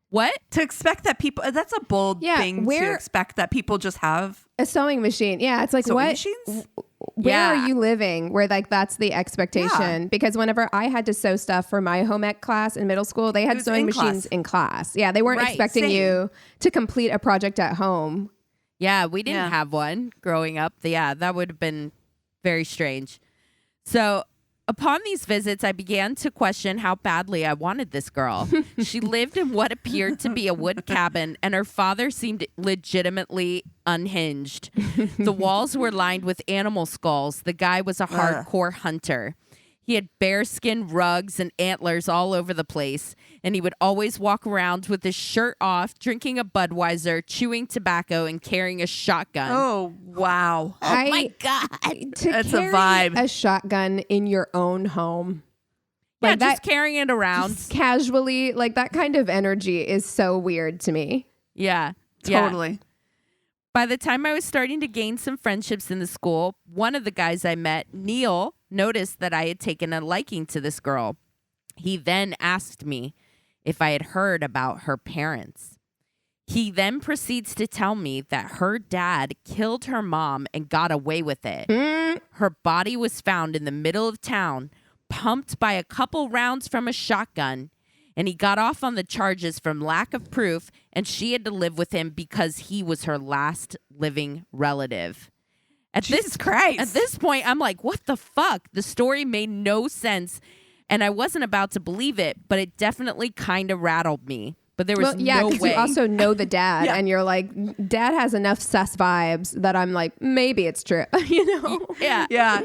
What? To expect that people, that's a bold thing to expect that people just have A sewing machine. Yeah. It's like, sewing what? machines. Where Yeah. are you living where like that's the expectation? Because whenever I had to sew stuff for my home ec class in middle school, they had was sewing in machines class. in class. Yeah, they weren't Right, expecting same. you to complete a project at home. Yeah, we didn't Yeah. have one growing up. Yeah, that would have been very strange. So, upon these visits, I began to question how badly I wanted this girl. She lived in what appeared to be a wood cabin, and her father seemed legitimately unhinged. The walls were lined with animal skulls. The guy was a hardcore hunter. He had bearskin rugs and antlers all over the place, and he would always walk around with his shirt off, drinking a Budweiser, chewing tobacco, and carrying a shotgun. Oh wow. Oh my God. To That's a carry vibe. a shotgun in your own home. Yeah, Like just that carrying it around. just casually, like that kind of energy is so weird to me. Yeah. Totally. By the time I was starting to gain some friendships in the school, one of the guys I met, Neil, noticed that I had taken a liking to this girl. He then asked me if I had heard about her parents. He then proceeds to tell me that her dad killed her mom and got away with it. Her body was found in the middle of town, pumped by a couple rounds from a shotgun, and he got off on the charges from lack of proof, and she had to live with him because he was her last living relative. Jesus Christ. At this point, I'm like, what the fuck? The story made no sense, and I wasn't about to believe it, but it definitely kind of rattled me. But there was no way. You also know the dad, and you're like, dad has enough sus vibes that I'm like, maybe it's true, you know? Yeah. Yeah.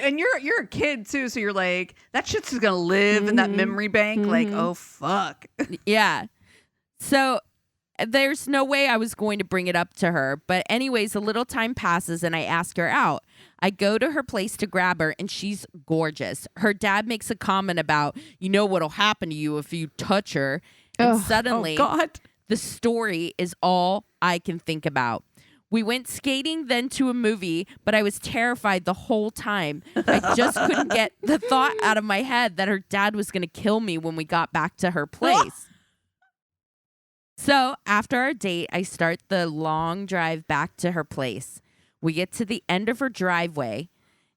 And you're a kid too, so you're like, that shit's just gonna live in that memory bank. Like, oh fuck. Yeah. So there's no way I was going to bring it up to her. But anyways, a little time passes and I ask her out. I go to her place to grab her and she's gorgeous. Her dad makes a comment about, you know what'll happen to you if you touch her. And suddenly the story is all I can think about. We went skating, then to a movie, but I was terrified the whole time. I just couldn't get the thought out of my head that her dad was going to kill me when we got back to her place. So after our date, I start the long drive back to her place. We get to the end of her driveway,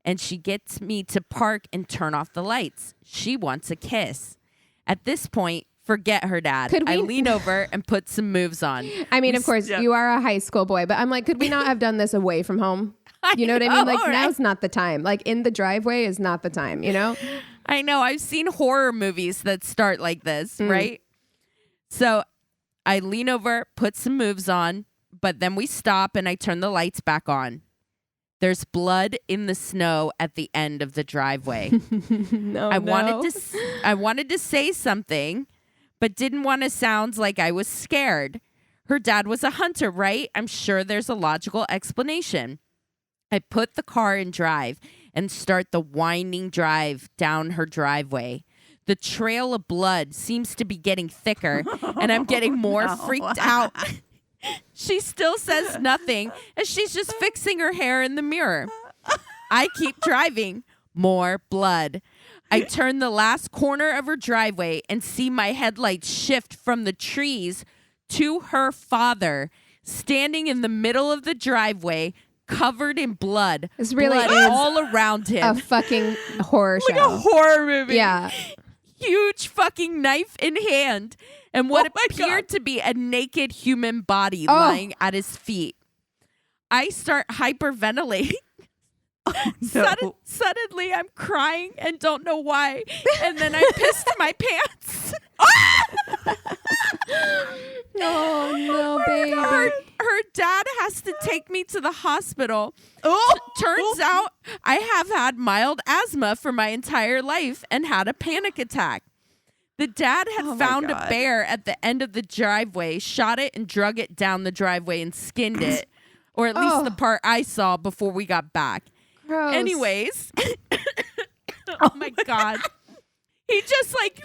and she gets me to park and turn off the lights. She wants a kiss. At this point, forget her dad. I lean over and put some moves on. I mean, of course, you are a high school boy, but I'm like, could we not have done this away from home? You know what I mean? Like, now's not the time. Like, in the driveway is not the time, you know? I know. I've seen horror movies that start like this, right? So I lean over, put some moves on, but then we stop and I turn the lights back on. There's blood in the snow at the end of the driveway. I wanted to say something, but didn't want to sound like I was scared. Her dad was a hunter, right? I'm sure there's a logical explanation. I put the car in drive and start the winding drive down her driveway. The trail of blood seems to be getting thicker, and I'm getting more freaked out. She still says nothing, and she's just fixing her hair in the mirror. I keep driving. More blood. I turn the last corner of her driveway and see my headlights shift from the trees to her father, standing in the middle of the driveway, covered in blood. This really blood is all around him. a fucking horror show. Like a horror movie. Yeah. Huge fucking knife in hand, and what appeared to be a naked human body lying at his feet. I start hyperventilating. Suddenly, I'm crying and don't know why. And then I pissed my pants. Oh, no, baby. Her dad has to take me to the hospital. Turns out I have had mild asthma for my entire life and had a panic attack. The dad had found a bear at the end of the driveway, shot it and drug it down the driveway and skinned it. Or at least the part I saw before we got back. Gross. Anyways. Oh my God. He just like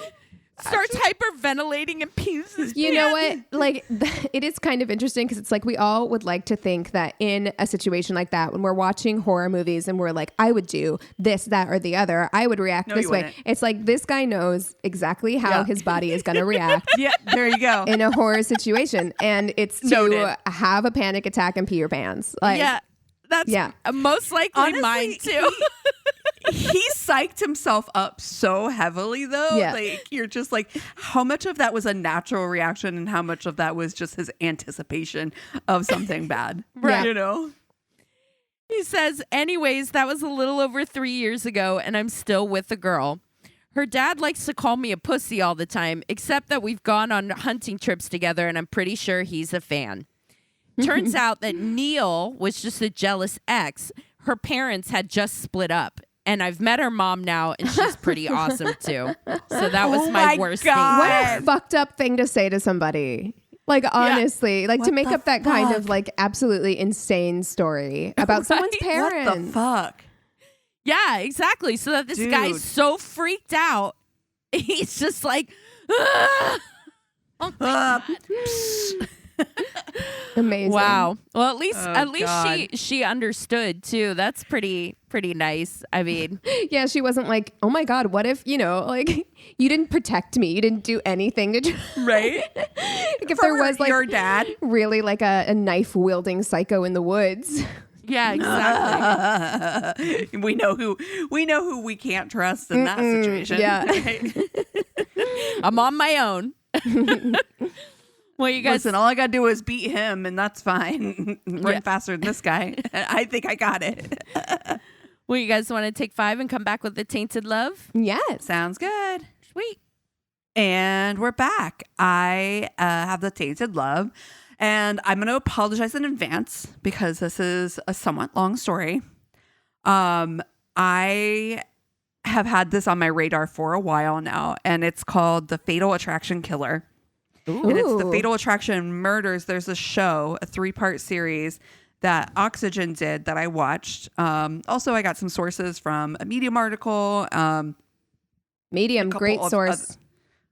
starts hyperventilating and pees his You know what? Like, it is kind of interesting because it's like we all would like to think that in a situation like that, when we're watching horror movies and we're like, I would do this, that, or the other, I would react this way. Wouldn't. It's like this guy knows exactly how his body is going to react. Yeah, there you go. In a horror situation. And it's to have a panic attack and pee your pants. Like, that's most likely Honestly, mine too. He psyched himself up so heavily though. Yeah. Like, you're just like, how much of that was a natural reaction and how much of that was just his anticipation of something bad? Right. You know? He says, anyways, that was a little over 3 years ago and I'm still with the girl. Her dad likes to call me a pussy all the time, except that we've gone on hunting trips together and I'm pretty sure he's a fan. Turns out that Neil was just a jealous ex. Her parents had just split up. And I've met her mom now, and she's pretty awesome, too. So that was my worst thing. What a fucked up thing to say to somebody. Like, honestly, like, What to make the up that kind of, like, absolutely insane story about someone's parents. What the fuck? Yeah, exactly. So that this guy's so freaked out, he's just like, oh my God. Amazing. Wow. Well, at least God. she understood too. That's pretty nice. I mean, Yeah, she wasn't like, oh my God, what if, like you didn't protect me. You didn't do anything to Right? like if there was like your dad. really like a knife wielding psycho in the woods. yeah, exactly. we know who we can't trust in that situation. Yeah. Right? I'm on my own. Well, you guys, Listen, all I gotta do is beat him, and that's fine. Run faster than this guy. I think I got it. well, you guys want to take 5 and come back with the Tainted Love? Yes. Sounds good. Sweet. And we're back. I have the Tainted Love, and I'm going to apologize in advance because this is a somewhat long story. I have had this on my radar for a while now, and it's called The Fatal Attraction Killer. Ooh. And it's The Fatal Attraction Murders. There's a show, a 3-part series that Oxygen did that I watched. Also, I got some sources from a Medium article. Medium, great source.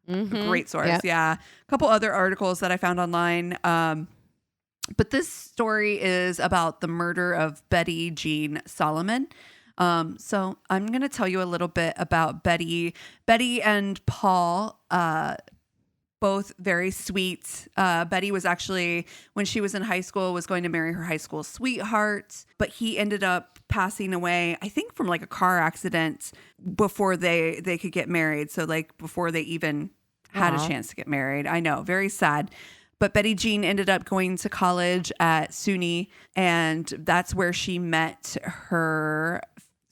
Great source, Yep. yeah. A couple other articles that I found online. But this story is about the murder of Betty Jean Solomon. So I'm going to tell you a little bit about Betty. Betty and Paul, both very sweet. Betty was actually, when she was in high school, was going to marry her high school sweetheart, but he ended up passing away, I think from like a car accident before they could get married. So like before they even had a chance to get married. I know, very sad. But Betty Jean ended up going to college at SUNY, and that's where she met her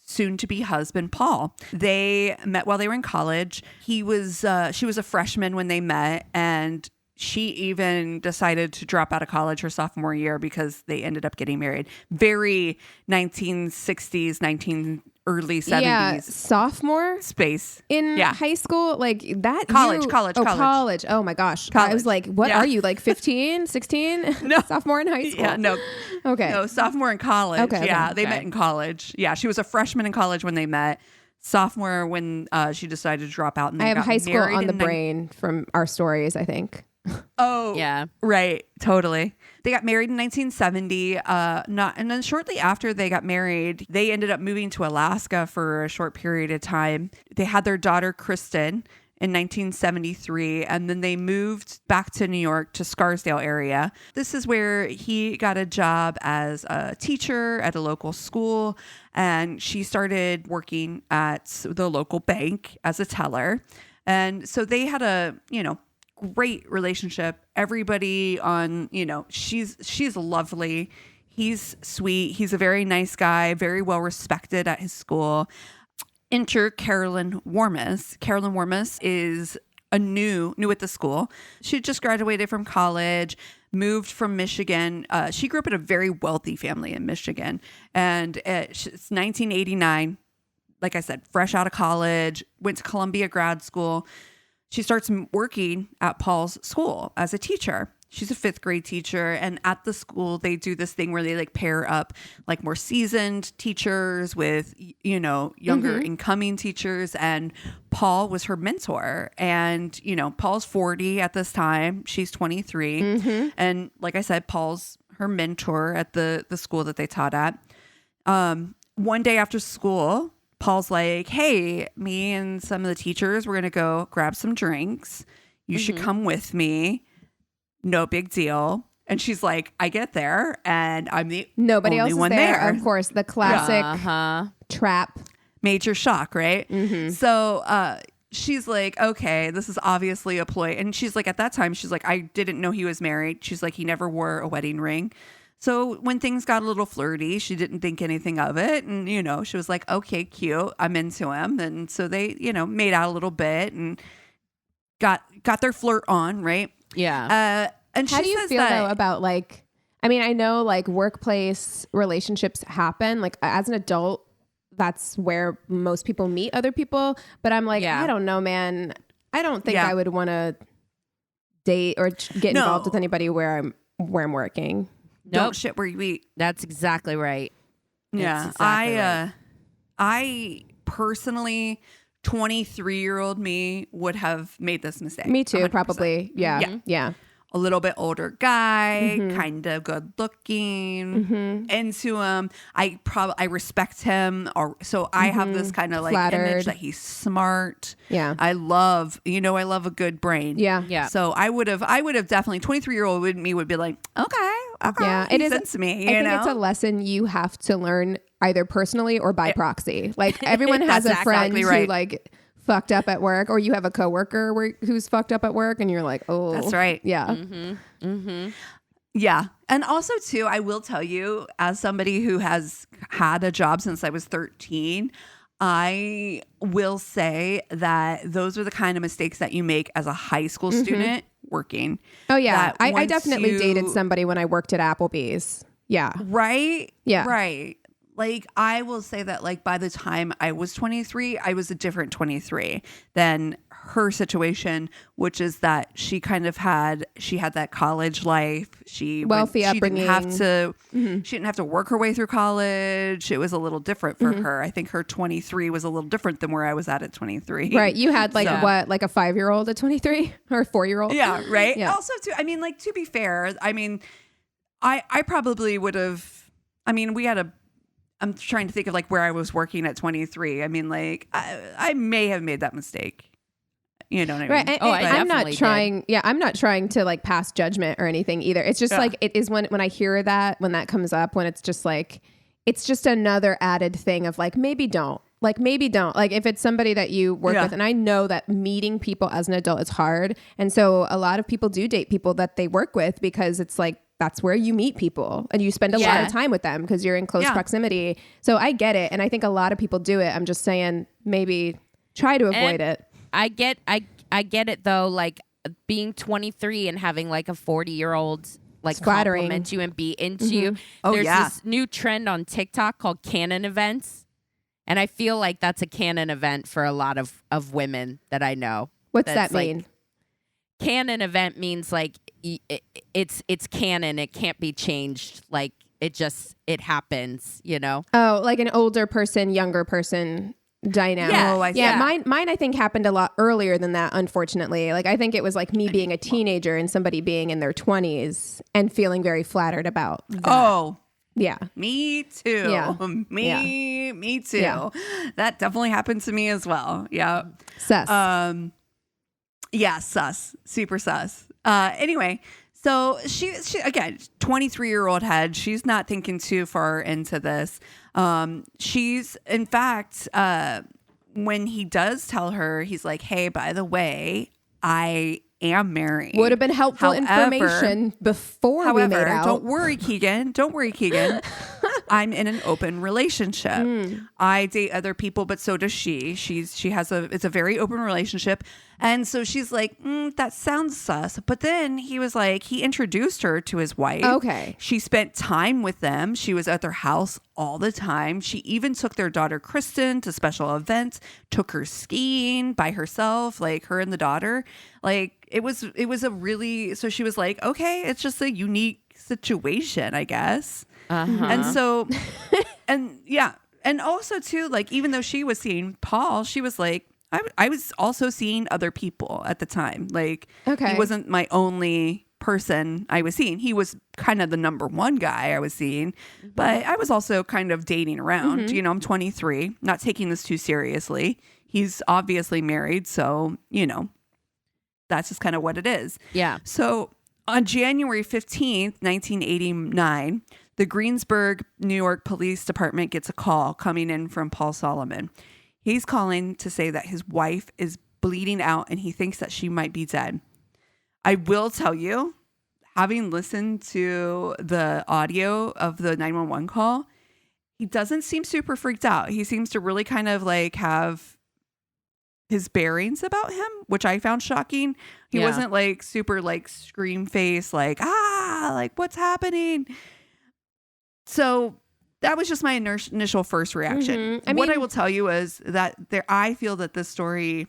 soon-to-be husband, Paul. They met while they were in college. She was a freshman when they met, and she even decided to drop out of college her sophomore year because they ended up getting married. Very 1960s, early 70s. Yeah, sophomore space in high school, like that. College. Oh my gosh. College. I was like, what Yeah. are you, like 15, 16? No. Sophomore in high school? Yeah, no. Okay. No, sophomore in college. Okay, Yeah, okay. they met in college. Yeah, she was a freshman in college when they met. Sophomore when she decided to drop out. And they I have got high school married on the in brain from our stories, I think. Oh, Yeah. right. Totally. They got married in 1970. And then shortly after they got married, they ended up moving to Alaska for a short period of time. They had their daughter, Kristen, in 1973, and then they moved back to New York to Scarsdale area. This is where he got a job as a teacher at a local school, and she started working at the local bank as a teller. And so they had a, great relationship. Everybody on, she's lovely. He's sweet. He's a very nice guy, very well respected at his school. Enter Carolyn Warmus. Carolyn Warmus is new at the school. She just graduated from college, moved from Michigan. She grew up in a very wealthy family in Michigan. And it's 1989. Like I said, fresh out of college, went to Columbia grad school. She starts working at Paul's school as a teacher. She's a 5th grade teacher. And at the school, they do this thing where they like pair up like more seasoned teachers with, younger incoming teachers. And Paul was her mentor. And, Paul's 40 at this time. She's 23. And like I said, Paul's her mentor at the school that they taught at. One day after school, Paul's like, hey, me and some of the teachers, we're going to go grab some drinks. You should come with me. No big deal. And she's like, I get there and I'm the Nobody only else is one there. Of course, the classic trap. Major shock, right? So she's like, okay, this is obviously a ploy. And she's like, at that time, she's like, I didn't know he was married. She's like, he never wore a wedding ring. So when things got a little flirty, she didn't think anything of it. And, she was like, okay, cute. I'm into him. And so they, made out a little bit and got their flirt on, right? Yeah. And How do you feel though about like, I mean, I know like workplace relationships happen. Like as an adult, that's where most people meet other people. But I'm like, I don't know, man. I don't think I would want to date or get involved with anybody where I'm working. Don't shit where you eat. That's exactly right. Yeah. Exactly right. I personally, 23-year-old me would have made this mistake. Me too, 100%. probably. Yeah. a little bit older guy, kind of good looking, into him. I respect him, or so I have this kind of like image that he's smart. Yeah, I love a good brain. Yeah. So I would have definitely 23-year-old me would be like, okay, yeah, it is. Sense me. I think it's a lesson you have to learn either personally or by proxy. Like everyone has a friend who like fucked up at work, or you have a coworker who's fucked up at work, and you're like, oh, that's right. Yeah. Yeah. And also too, I will tell you, as somebody who has had a job since I was 13, I will say that those are the kind of mistakes that you make as a high school student working. Oh yeah. I definitely dated somebody when I worked at Applebee's. Yeah. Right? Yeah. Right. Like, I will say that, like, by the time I was 23, I was a different 23 than her situation, which is that she kind of had that college life. Wealthy upbringing. She didn't have to work her way through college. It was a little different for her. I think her 23 was a little different than where I was at 23. Right. You had like like a 5-year-old at 23 or a 4-year-old? Yeah. Right. Yeah. Also, too, I mean, like, to be fair, I mean, I probably would have, I mean, I'm trying to think of like where I was working at 23. I mean, like I may have made that mistake. You know what I mean? Right. I'm not trying. Yeah, I'm not trying to like pass judgment or anything either. It's just like it is when I hear that, when that comes up, when it's just like it's just another added thing of like maybe don't. Like if it's somebody that you work with, and I know that meeting people as an adult is hard, and so a lot of people do date people that they work with because it's like that's where you meet people and you spend a lot of time with them because you're in close proximity. So I get it, and I think a lot of people do it. I'm just saying maybe try to avoid it. I get it though. Like being 23 and having like a 40-year-old like compliment you and be into you. There's this new trend on TikTok called canon events. And I feel like that's a canon event for a lot of women that I know. What's that mean? Like, canon event means like it's canon. It can't be changed. Like it happens, you know? Oh, like an older person, younger person dynamic. Mine I think happened a lot earlier than that, unfortunately. Like I think it was like me being a teenager and somebody being in their 20s and feeling very flattered about that. Oh, yeah. Me too. Yeah. Me too. Yeah. That definitely happened to me as well. Yeah. Sus. Yeah, sus. Super sus. Anyway, so she again, 23-year-old head. She's not thinking too far into this. She's in fact, when he does tell her, he's like, "Hey, by the way, I am married." Would have been helpful information before we made out. Don't worry, Keegan. I'm in an open relationship. I date other people, but so does she. It's a very open relationship. And so she's like, that sounds sus. But then he was like, he introduced her to his wife. Okay. She spent time with them. She was at their house all the time. She even took their daughter, Kristen, to special events, took her skiing by herself, like her and the daughter. Like it was a really, so she was like, okay, it's just a unique situation, I guess. And so, and also too, like, even though she was seeing Paul, she was like, I was also seeing other people at the time. Like, he wasn't my only person I was seeing. He was kind of the number one guy I was seeing, but I was also kind of dating around. You know, I'm 23, not taking this too seriously. He's obviously married, so, you know, that's just kind of what it is. Yeah. So on January 15th, 1989, the Greensburg, New York Police Department gets a call coming in from Paul Solomon. He's calling to say that his wife is bleeding out and he thinks that she might be dead. I will tell you, having listened to the audio of the 911 call, he doesn't seem super freaked out. He seems to really kind of like have his bearings about him, which I found shocking. He wasn't like super like scream face, like, like what's happening? So that was just my initial first reaction. What I will tell you is that I feel that this story,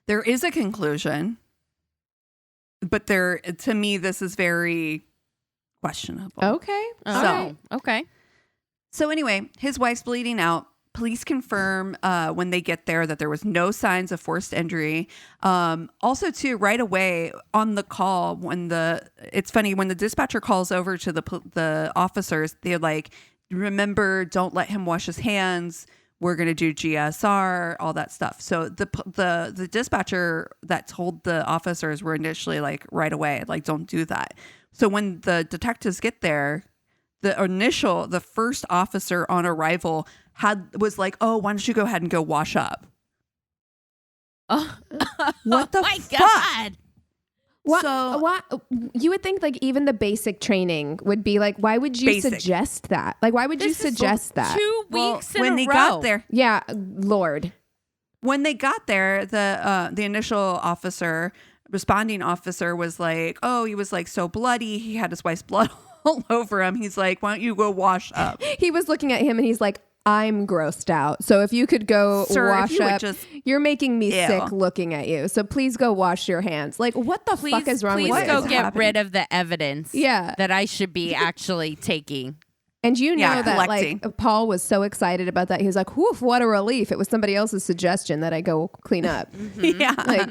there is a conclusion, but to me, this is very questionable. Okay. Okay. So anyway, his wife's bleeding out. Police confirm when they get there that there was no signs of forced injury. Also, too, right away on the call, it's funny when the dispatcher calls over to the officers, they're like, remember, don't let him wash his hands. We're going to do GSR, all that stuff. So the dispatcher that told the officers were initially like right away, like, don't do that. So when the detectives get there, the first officer on arrival was like, oh, why don't you go ahead and go wash up? Oh, what the my fuck? God. What you would think like even the basic training would be like, why would you suggest that? Like, why would you suggest that? 2 weeks in a row. When they got there. Yeah, Lord. When they got there, the initial responding officer was like, oh, he was like so bloody. He had his wife's blood all over him. He's like, why don't you go wash up? He was looking at him and he's like, I'm grossed out. So if you could go wash up, you're making me sick looking at you. So please go wash your hands. Like, what the fuck is wrong with you? Please go get rid of the evidence that I should be actually taking. And you know that like Paul was so excited about that. He was like, whoof, what a relief. It was somebody else's suggestion that I go clean up. Yeah. Like,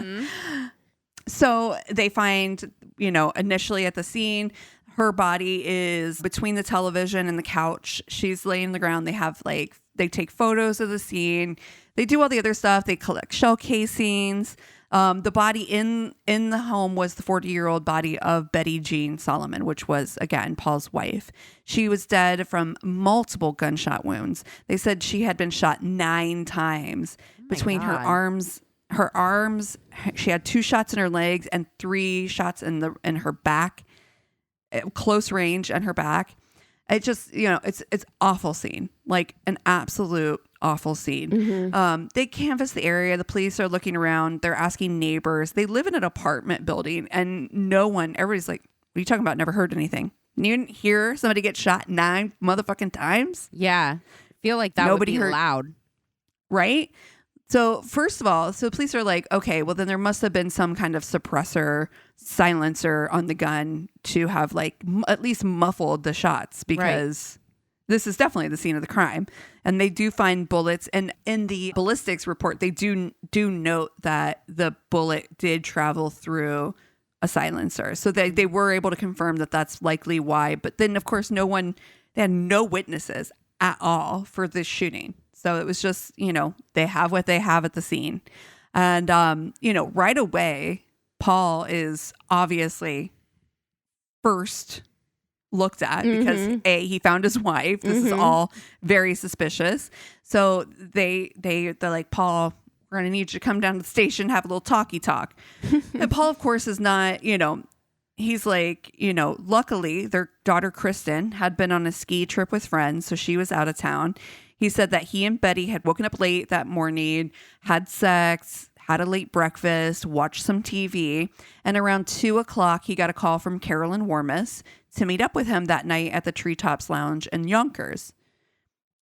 so they find, initially at the scene, her body is between the television and the couch. She's laying on the ground. They take photos of the scene. They do all the other stuff. They collect shell casings. The body in the home was the 40-year-old body of Betty Jean Solomon, which was, again, Paul's wife. She was dead from multiple gunshot wounds. They said she had been shot 9 times between her arms. She had 2 shots in her legs and 3 shots in her back. Close range on her back. It just, it's awful scene, like an absolute awful scene. Mm-hmm. They canvass the area. The police are looking around. They're asking neighbors. They live in an apartment building and everybody's like, what are you talking about? Never heard anything. You didn't hear somebody get shot 9 motherfucking times? Yeah. I feel like that would be loud. Right? So first of all, police are like, okay, well then there must have been some kind of silencer on the gun to have like at least muffled the shots because this is definitely the scene of the crime. And they do find bullets. And in the ballistics report, they do note that the bullet did travel through a silencer. So they were able to confirm that that's likely why. But then, of course, they had no witnesses at all for this shooting. So it was just, they have what they have at the scene. And, right away, Paul is obviously first looked at because he found his wife. This is all very suspicious. So they're like, Paul, we're going to need you to come down to the station, have a little talky talk. And Paul, of course, is not, he's like, luckily their daughter, Kristen, had been on a ski trip with friends. So she was out of town. He said that he and Betty had woken up late that morning, had sex, had a late breakfast, watched some TV. And around 2:00, he got a call from Carolyn Warmus to meet up with him that night at the Treetops Lounge in Yonkers.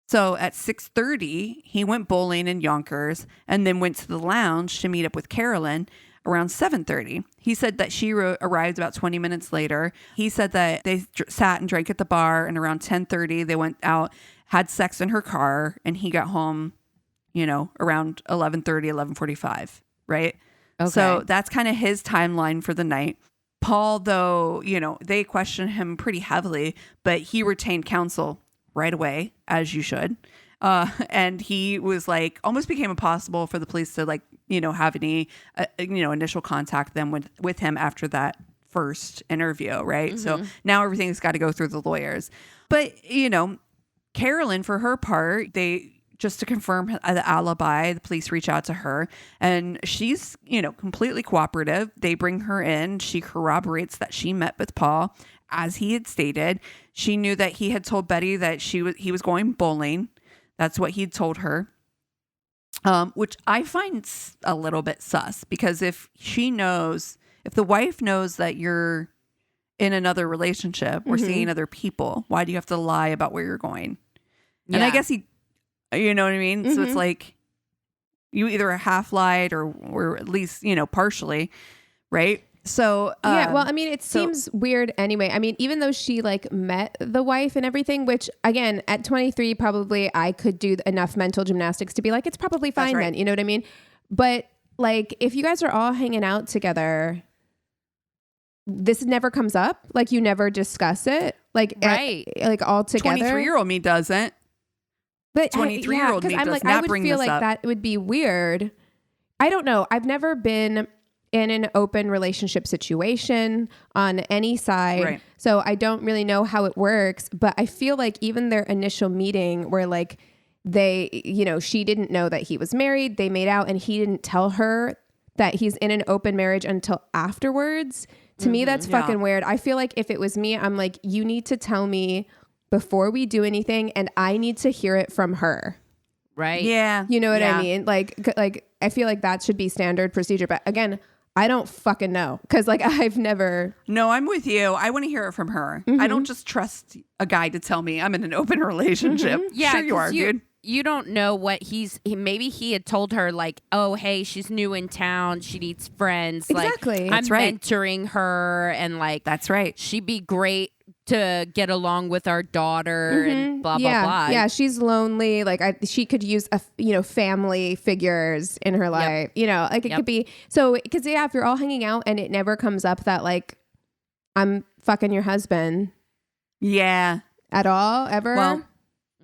So at 6:30, he went bowling in Yonkers and then went to the lounge to meet up with Carolyn around 7:30. He said that she arrived about 20 minutes later. He said that they sat and drank at the bar, and around 10:30, they went out, had sex in her car, and he got home, around 11:30, 11:45, right? Okay. So that's kind of his timeline for the night. Paul, though, they questioned him pretty heavily, but he retained counsel right away, as you should. And he was like, almost became impossible for the police to have any, initial contact them with him after that first interview, right? So now everything's got to go through the lawyers. But, Carolyn, for her part, just to confirm the alibi, the police reach out to her and she's, completely cooperative. They bring her in. She corroborates that she met with Paul as he had stated. She knew that he had told Betty that he was going bowling. That's what he'd told her. Which I find a little bit sus because if the wife knows that you're in another relationship or seeing other people, why do you have to lie about where you're going? Yeah. And I guess you know what I mean? So it's like you either half lied or at least, partially, right? So yeah, well, I mean, it seems weird anyway. I mean, even though she like met the wife and everything, which again, at 23, probably I could do enough mental gymnastics to be like, it's probably fine then. You know what I mean? But like, if you guys are all hanging out together, this never comes up. Like, you never discuss it. Like, like all together. 23-year-old me doesn't. But 23-year-old me I'm does like, not I would bring feel this like up. that would be weird. I don't know. I've never been in an open relationship situation on any side. Right. So I don't really know how it works, but I feel like even their initial meeting where like they, you know, she didn't know that he was married, they made out and he didn't tell her that he's in an open marriage until afterwards. To me, that's fucking weird. I feel like if it was me, I'm like, you need to tell me before we do anything and I need to hear it from her. Right. Yeah. You know what I mean? Like I feel like that should be standard procedure. But again, I don't fucking know. Cause like I've never. No, I'm with you. I want to hear it from her. I don't just trust a guy to tell me I'm in an open relationship. Yeah. Sure you are, dude. You don't know what maybe he had told her like, oh, hey, she's new in town. She needs friends. Exactly. Like, That's I'm right. mentoring her and like, That's right. she'd be great to get along with our daughter and blah, blah, blah. Yeah. She's lonely. Like she could use family figures in her life, you know, like it could be. So, cause if you're all hanging out and it never comes up that like, I'm fucking your husband. Yeah. At all, ever. Well,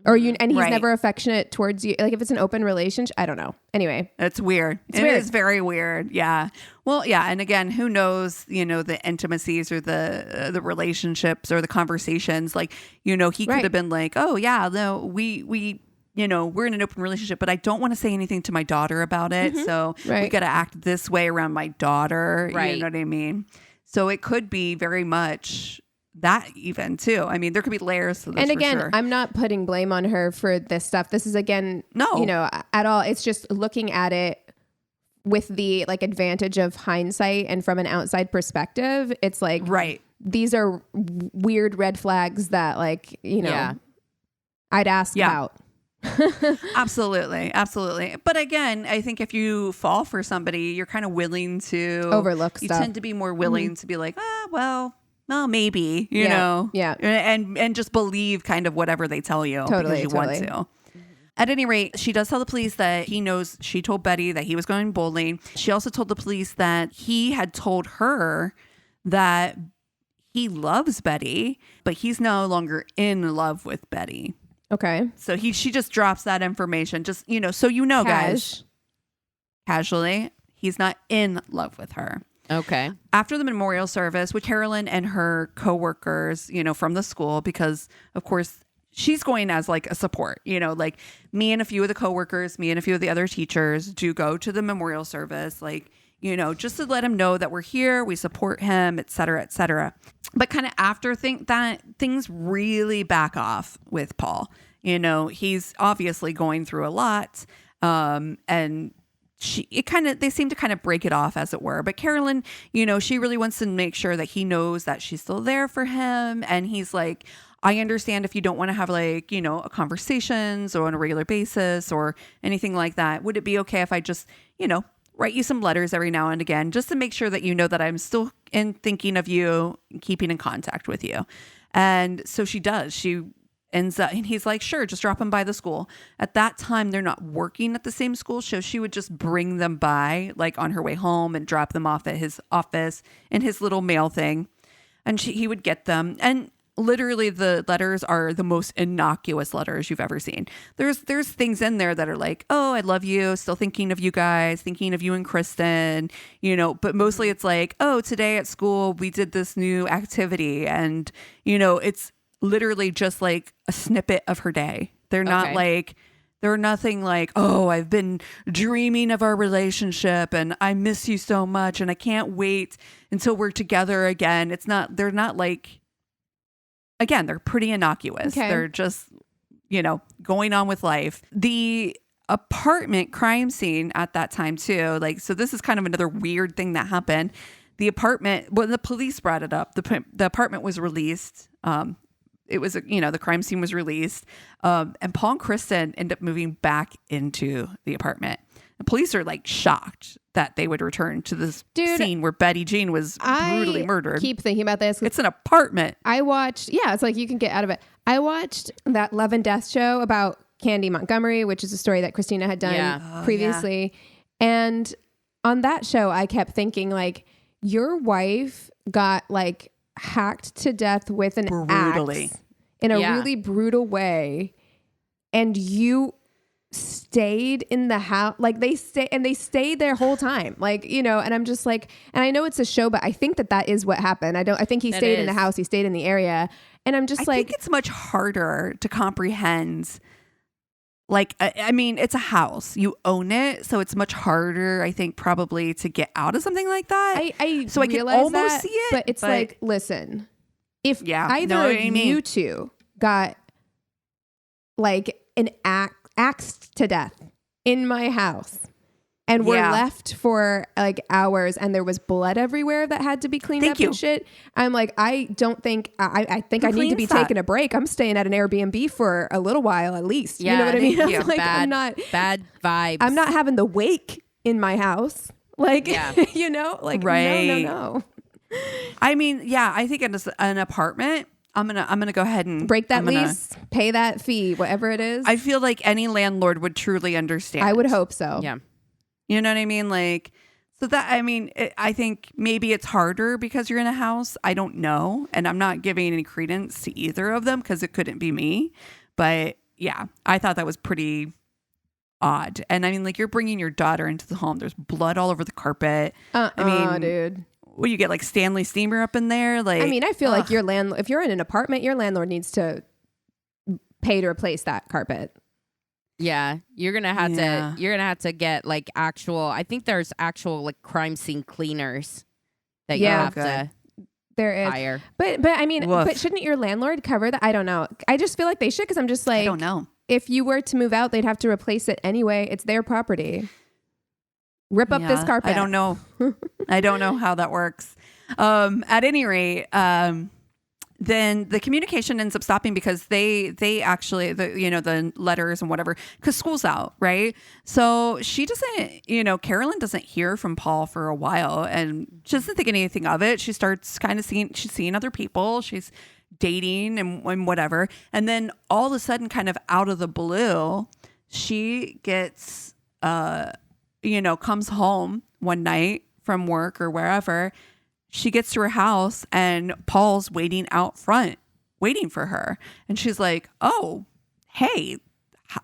or he's never affectionate towards you. Like if it's an open relationship, I don't know. Anyway, it's weird. It is very weird. Yeah. Well, yeah. And again, who knows, you know, the intimacies or the relationships or the conversations, like, you know, he could have been like, oh yeah, no, we, you know, we're in an open relationship, but I don't want to say anything to my daughter about it. So we got to act this way around my daughter. Right. You know what I mean? So it could be very much that even too. I mean, there could be layers to this. And again, for sure. I'm not putting blame on her for this stuff. This is again, you know, at all. It's just looking at it with the like advantage of hindsight and from an outside perspective. It's like, these are weird red flags that like, you know, I'd ask about. Absolutely. But again, I think if you fall for somebody, you're kind of willing to overlook you stuff. tend to be more willing to be like, well, maybe, you know, and just believe kind of whatever they tell you because you want to. At any rate, she does tell the police that she told Betty that he was going bowling. She also told the police that he had told her that he loves Betty, but he's no longer in love with Betty. Okay. So she just drops that information, just, you know, so you know, guys, casually, he's not in love with her. Okay. After the memorial service with Carolyn and her coworkers, you know, from the school, because of course she's going as like a support, you know, like me and a few of the coworkers, me and a few of the other teachers do go to the memorial service, like, you know, just to let him know that we're here, we support him, et cetera, et cetera. But kind of after things really back off with Paul, you know, he's obviously going through a lot. And they seem to kind of break it off, as it were. But Carolyn, you know, she really wants to make sure that he knows that she's still there for him. And he's like, I understand if you don't want to have like, you know, conversations or on a regular basis or anything like that. Would it be okay if I just, you know, write you some letters every now and again, just to make sure that you know that I'm still thinking of you, keeping in contact with you. And so she does. She ends up, and he's like, sure, just drop them by the school. At that time, they're not working at the same school, so she would just bring them by, like on her way home, and drop them off at his office in his little mail thing. And he would get them. And literally the letters are the most innocuous letters you've ever seen. There's things in there that are like, oh, I love you, still thinking of you guys, thinking of you and Kristen, you know, but mostly it's like, oh, today at school we did this new activity, and you know, it's literally just like a snippet of her day. They're not like, they're nothing like, oh, I've been dreaming of our relationship and I miss you so much and I can't wait until we're together again. They're not like, again, they're pretty innocuous. Okay. They're just, you know, going on with life. The apartment crime scene at that time too, like, so this is kind of another weird thing that happened. The apartment, when the police brought it up, the apartment was released. It was, you know, the crime scene was released. And Paul and Kristen end up moving back into the apartment. The police are like shocked that they would return to this scene where Betty Jean was brutally murdered. I keep thinking about this. It's an apartment. I watched, it's like you can get out of it. I watched that Love and Death show about Candy Montgomery, which is a story that Christina had done previously. And on that show, I kept thinking, like, your wife got, like, hacked to death with an axe in a really brutal way. And you stayed in the house, like they stayed there whole time, like, you know. And I'm just like, and I know it's a show, but I think that is what happened. I think he stayed in the house, he stayed in the area. And I'm just I think it's much harder to comprehend. Like, I mean, it's a house, you own it, so it's much harder, I think, probably to get out of something like that. I can almost see it, but it's like, listen, if either of you two got like an axed to death in my house and were left for like hours and there was blood everywhere that had to be cleaned up and shit, I'm like, I don't think I think I need to be taking a break. I'm staying at an Airbnb for a little while at least. You know what I mean? I'm like, I'm not bad vibes. I'm not having the wake in my house. Like, you know, like, no. I mean, I think in an apartment, I'm gonna go ahead and break that lease, pay that fee, whatever it is. I feel like any landlord would truly understand. I would hope so. Yeah. You know what I mean? Like, so that, I mean, I think maybe it's harder because you're in a house. I don't know. And I'm not giving any credence to either of them because it couldn't be me. But yeah, I thought that was pretty odd. And I mean, like, you're bringing your daughter into the home. There's blood all over the carpet. I mean, dude. Well, you get like Stanley Steamer up in there. Like, I mean, I feel like if you're in an apartment, your landlord needs to pay to replace that carpet. Yeah, you're gonna have to get like actual. I think there's actual like crime scene cleaners that you have to hire. But I mean, but shouldn't your landlord cover that? I don't know. I just feel like they should, because I'm just like, I don't know. If you were to move out, they'd have to replace it anyway. It's their property. Rip up this carpet. I don't know. I don't know how that works. At any rate, then the communication ends up stopping because they actually, the letters and whatever, because school's out, right? So she doesn't, Carolyn doesn't hear from Paul for a while, and she doesn't think anything of it. She starts kind of she's seeing other people. She's dating and whatever. And then all of a sudden, kind of out of the blue, she gets, comes home one night from work or wherever. She gets to her house and Paul's waiting out front, waiting for her. And she's like, oh, hey,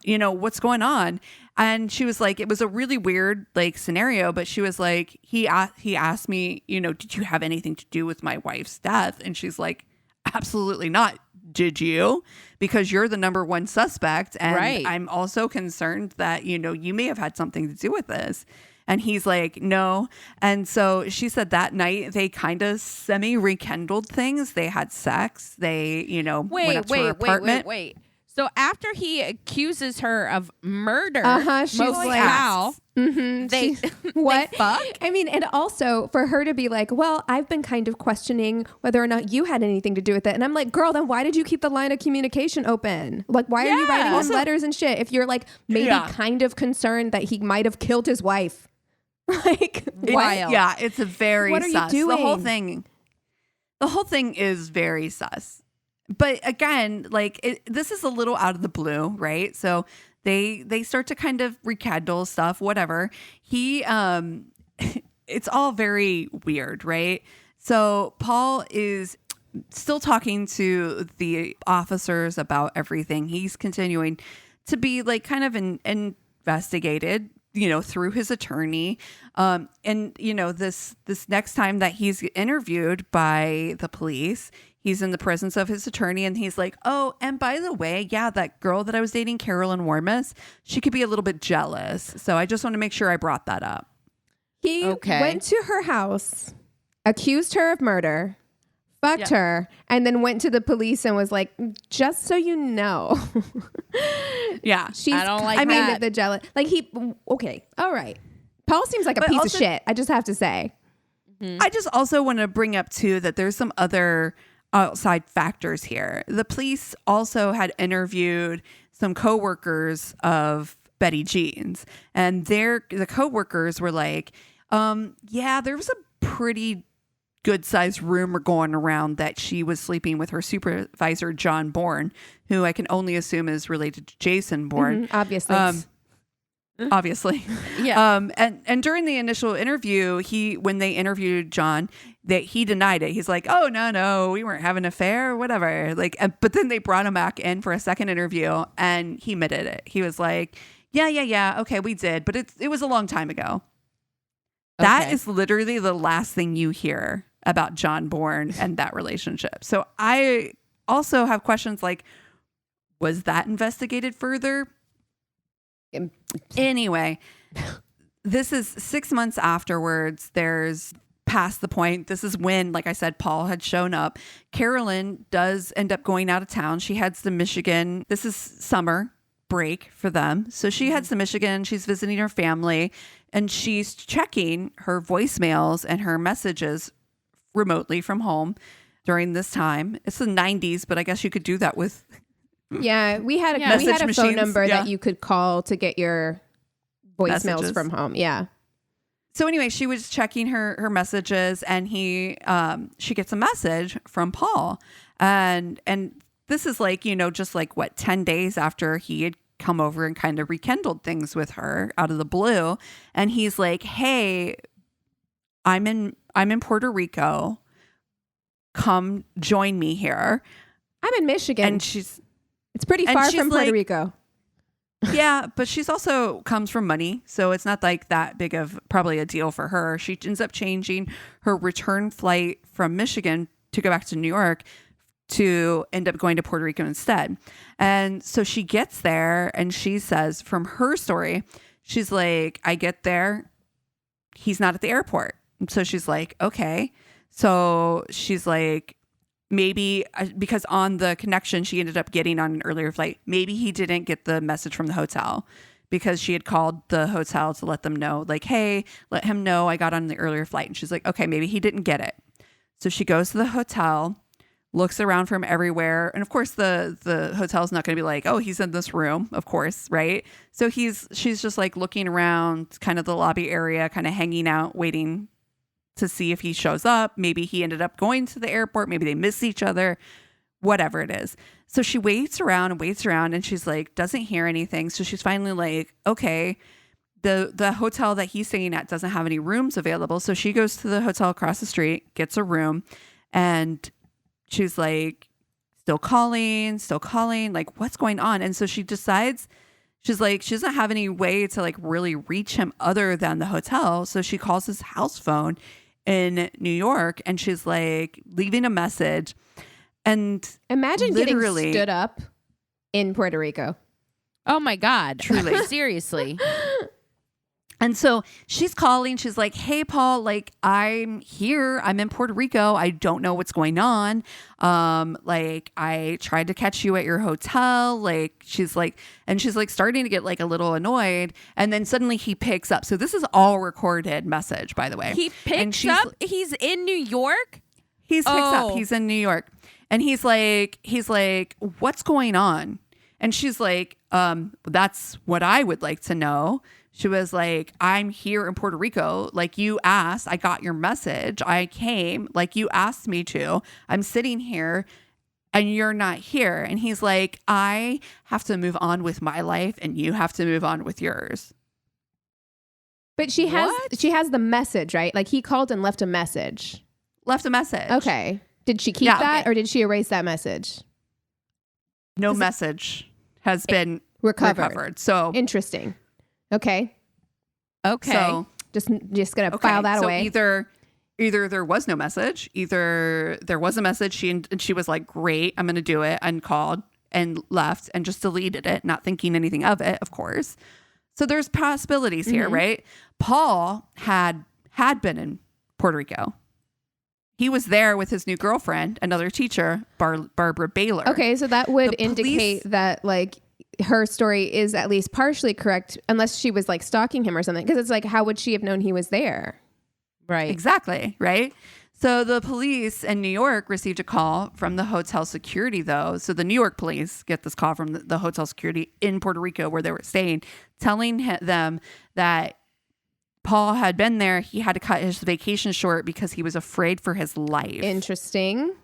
what's going on? And she was like, it was a really weird like scenario, but she was like, he asked me, did you have anything to do with my wife's death? And she's like, absolutely not. Did you? Because you're the number one suspect. And I'm also concerned that, you may have had something to do with this. And he's like, no. And so she said that night they kind of rekindled things. They had sex. They, went up to her apartment. Wait. So after he accuses her of murder, she's like, wow. They what? They fuck? I mean, and also for her to be like, well, I've been kind of questioning whether or not you had anything to do with it. And I'm like, girl, then why did you keep the line of communication open? Like, why are you writing him letters and shit if you're like maybe kind of concerned that he might have killed his wife? Like, wild. Yeah, it's a very what sus. Are you doing? The whole thing is very sus. But again, like this is a little out of the blue, right? So they start to kind of rekindle stuff, whatever. He it's all very weird, right? So Paul is still talking to the officers about everything. He's continuing to be like kind of investigated, through his attorney. And, this next time that he's interviewed by the police, he's in the presence of his attorney and he's like, oh, and by the way, that girl that I was dating, Carolyn Warmus, she could be a little bit jealous. So I just want to make sure I brought that up. He went to her house, accused her of murder, fucked her, and then went to the police and was like, just so you know. I don't like that. The jealous. Like all right. Paul seems like a piece of shit. I just have to say. I just also want to bring up too that there's some other outside factors here. The police also had interviewed some coworkers of Betty Jean's, and the coworkers were like, Yeah, there was a pretty good sized rumor going around that she was sleeping with her supervisor, John Bourne, who I can only assume is related to Jason Bourne. Obviously. Obviously. Yeah. And during the initial interview, when they interviewed John, that he denied it. He's like, "Oh, no, we weren't having an affair, whatever." Like, but then they brought him back in for a second interview and he admitted it. He was like, yeah, okay, we did, but it was a long time ago. That is literally the last thing you hear about John Bourne and that relationship. So I also have questions like, was that investigated further? Anyway, this is 6 months afterwards. There's past the point. This is when, like I said, Paul had shown up. Carolyn does end up going out of town. She heads to Michigan. This is summer break for them. So she heads to Michigan. She's visiting her family and she's checking her voicemails and her messages remotely from home during this time. It's the 90s, but I guess you could do that with Yeah, we had a machines. phone number that you could call to get your voicemails Messages. from home. Yeah. So anyway, she was checking her messages and she gets a message from Paul. And this is like, just like 10 days after he had come over and kind of rekindled things with her out of the blue. And he's like, "Hey, I'm in Puerto Rico. Come join me here." I'm in Michigan. And it's pretty far from Puerto Rico. Yeah, but she's also comes from money, so it's not like that big of probably a deal for her. She ends up changing her return flight from Michigan to go back to New York to end up going to Puerto Rico instead. And so she gets there and she says from her story, she's like, "I get there, he's not at the airport." And so she's like, "Okay." So she's like, maybe because on the connection she ended up getting on an earlier flight, maybe he didn't get the message from the hotel because she had called the hotel to let them know, like, "Hey, let him know I got on the earlier flight." And she's like, "Okay, maybe he didn't get it." So she goes to the hotel, looks around for him everywhere. And of course the hotel's not going to be like, "Oh, he's in this room," of course. Right. So she's just like looking around kind of the lobby area, kind of hanging out, waiting to see if he shows up. Maybe he ended up going to the airport. Maybe they miss each other, whatever it is. So she waits around and she's like, doesn't hear anything. So she's finally like, okay, the hotel that he's staying at doesn't have any rooms available. So she goes to the hotel across the street, gets a room, and she's like, still calling, like, what's going on? And so she decides, she's like, she doesn't have any way to like really reach him other than the hotel. So she calls his house phone in New York and she's like leaving a message. And imagine getting stood up in Puerto Rico. Oh my God. Truly. Seriously. And so she's calling. She's like, "Hey, Paul, like, I'm here. I'm in Puerto Rico. I don't know what's going on. Like, I tried to catch you at your hotel." Like, she's like starting to get like a little annoyed. And then suddenly he picks up. So this is all recorded message, by the way. He picks up. He's in New York. He's picks up. He's in New York. And he's like, "What's going on?" And she's like, "That's what I would like to know." She was like, "I'm here in Puerto Rico. Like you asked, I got your message. I came like you asked me to. I'm sitting here and you're not here." And he's like, "I have to move on with my life and you have to move on with yours." But she has the message, right? Like he called and left a message. Left a message. Okay. Did she keep that or did she erase that message? No message has been recovered. So interesting. Okay. So just gonna file that away. Either there was no message, either there was a message. She was like, "Great, I'm gonna do it," and called and left and just deleted it, not thinking anything of it, of course. So there's possibilities here, right? Paul had been in Puerto Rico. He was there with his new girlfriend, another teacher, Barbara Baylor. Okay, so that would indicate that like her story is at least partially correct, unless she was like stalking him or something. Because it's like, how would she have known he was there? Right. Exactly. Right. So the police in New York received a call from the hotel security, though. So the New York police get this call from the hotel security in Puerto Rico where they were staying, telling them that Paul had been there, he had to cut his vacation short because he was afraid for his life. Interesting.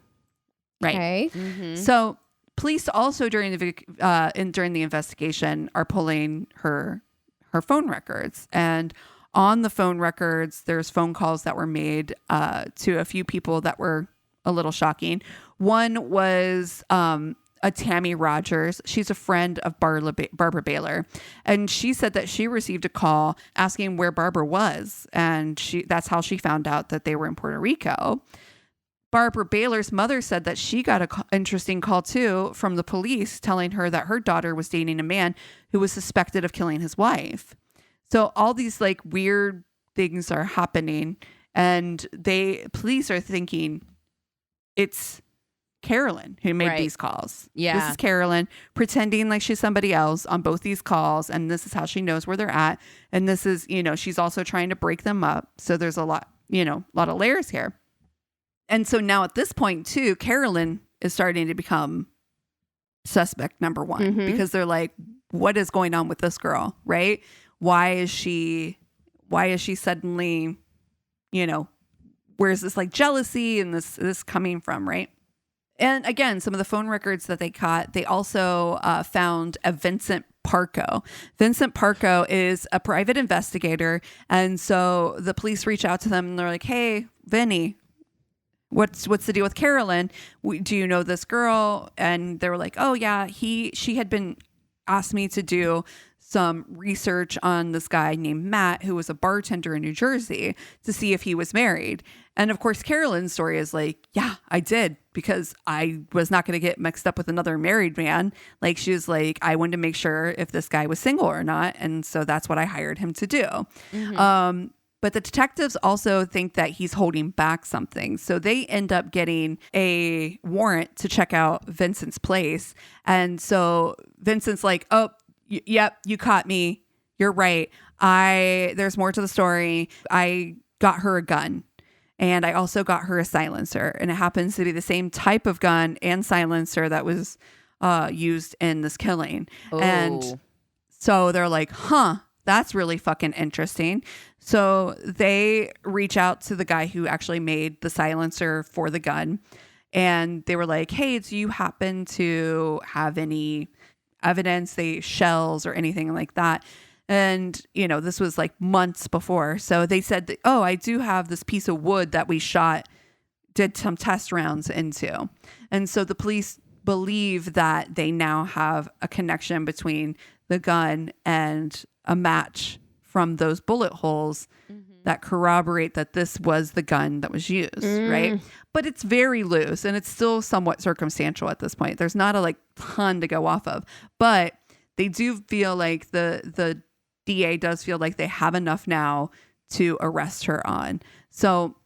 Right. Okay. Mm-hmm. So police also during the investigation are pulling her phone records, and on the phone records, there's phone calls that were made to a few people that were a little shocking. One was a Tammy Rogers. She's a friend of Barbara Baylor. And she said that she received a call asking where Barbara was. And that's how she found out that they were in Puerto Rico. Barbara Baylor's mother said that she got an interesting call too from the police telling her that her daughter was dating a man who was suspected of killing his wife. So all these like weird things are happening, and police are thinking it's Carolyn who made these calls. Yeah. This is Carolyn pretending like she's somebody else on both these calls. And this is how she knows where they're at. And this is, she's also trying to break them up. So there's a lot of layers here. And so now at this point too, Carolyn is starting to become suspect number one, because they're like, what is going on with this girl? Right? Why is she suddenly, where's this like jealousy and this coming from? Right. And again, some of the phone records that they caught, they also found a Vincent Parco. Vincent Parco is a private investigator. And so the police reach out to them and they're like, hey, Vinny, what's the deal with Carolyn? Do you know this girl? And they were like, oh yeah, she had been asked me to do some research on this guy named Matt, who was a bartender in New Jersey, to see if he was married. And of course, Carolyn's story is like, yeah, I did, because I was not going to get mixed up with another married man. Like, she was like, I wanted to make sure if this guy was single or not. And so that's what I hired him to do. But the detectives also think that he's holding back something. So they end up getting a warrant to check out Vincent's place. And so Vincent's like, oh, yep, you caught me. You're right. There's more to the story. I got her a gun, and I also got her a silencer, and it happens to be the same type of gun and silencer that was used in this killing. Oh. And so they're like, huh, that's really fucking interesting. So they reach out to the guy who actually made the silencer for the gun, and they were like, hey, do you happen to have any evidence, shells or anything like that? And, this was like months before. So they said, that, oh, I do have this piece of wood that we did some test rounds into. And so the police believe that they now have a connection between the gun and a match from those bullet holes that corroborate that this was the gun that was used, right? But it's very loose, and it's still somewhat circumstantial at this point. There's not a ton to go off of, but they do feel like the DA does feel like they have enough now to arrest her on. So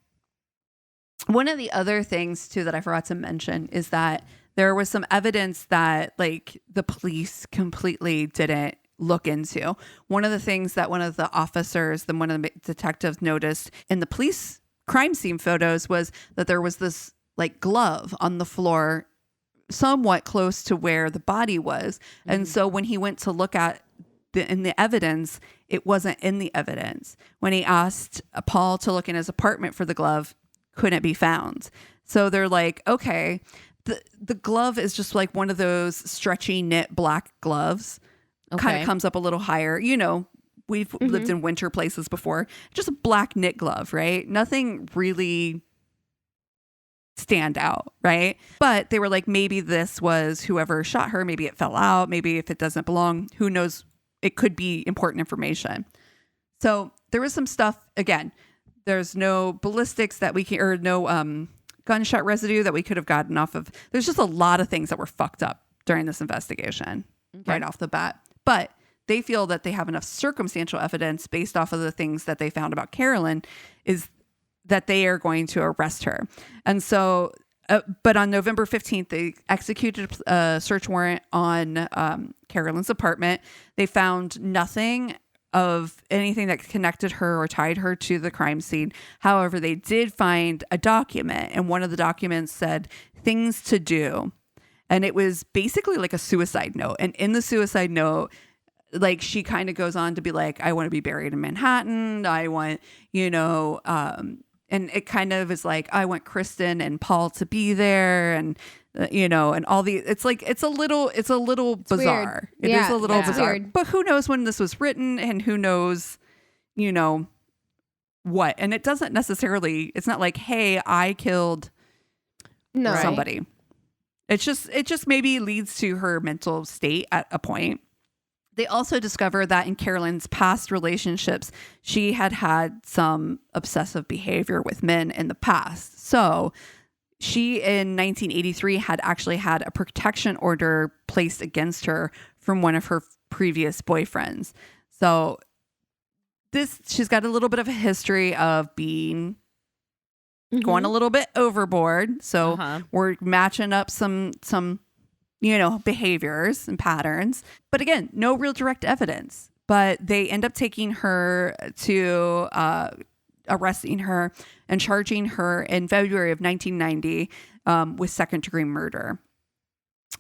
one of the other things too that I forgot to mention is that there was some evidence that the police completely didn't look into. One of the things that one of the officers, one of the detectives noticed in the police crime scene photos was that there was this glove on the floor somewhat close to where the body was. And so when he went to look at in the evidence, it wasn't in the evidence. When he asked Paul to look in his apartment for the glove, couldn't be found. So they're like, okay, the glove is just like one of those stretchy knit black gloves. Kind of comes up a little higher. We've lived in winter places before. Just a black knit glove, right? Nothing really stand out, right? But they were like, maybe this was whoever shot her. Maybe it fell out. Maybe if it doesn't belong, who knows? It could be important information. So there was some stuff. Again, there's no ballistics that we can, or no gunshot residue that we could have gotten off of. There's just a lot of things that were fucked up during this investigation right off the bat. But they feel that they have enough circumstantial evidence based off of the things that they found about Carolyn is that they are going to arrest her. And so, but on November 15th, they executed a search warrant on Carolyn's apartment. They found nothing of anything that connected her or tied her to the crime scene. However, they did find a document, and one of the documents said things to do. And it was basically like a suicide note. And in the suicide note, like she kind of goes on to be like, I want to be buried in Manhattan. I want, and it kind of is like, I want Kristen and Paul to be there, and and all the, it's like, it's a little bizarre. Weird. It is a little it's bizarre, weird. but who knows when this was written, and who knows, what, and it doesn't necessarily, it's not like, hey, I killed somebody. It just maybe leads to her mental state at a point. They also discover that in Carolyn's past relationships, she had some obsessive behavior with men in the past. So she, in 1983, had actually had a protection order placed against her from one of her previous boyfriends. So she's got a little bit of a history of being going a little bit overboard. So we're matching up some behaviors and patterns. But again, no real direct evidence. But they end up taking her to arresting her and charging her in February of 1990 with second-degree murder.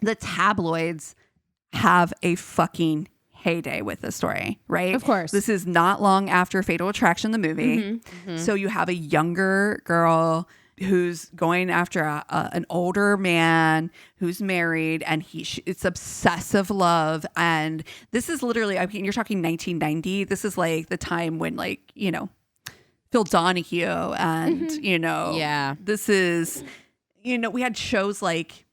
The tabloids have a fucking heyday with this story, right? Of course. This is not long after Fatal Attraction, the movie. So you have a younger girl who's going after an older man who's married, and it's obsessive love. And this is literally, I mean, you're talking 1990. This is like the time when, like, Phil Donahue and, this is, we had shows like,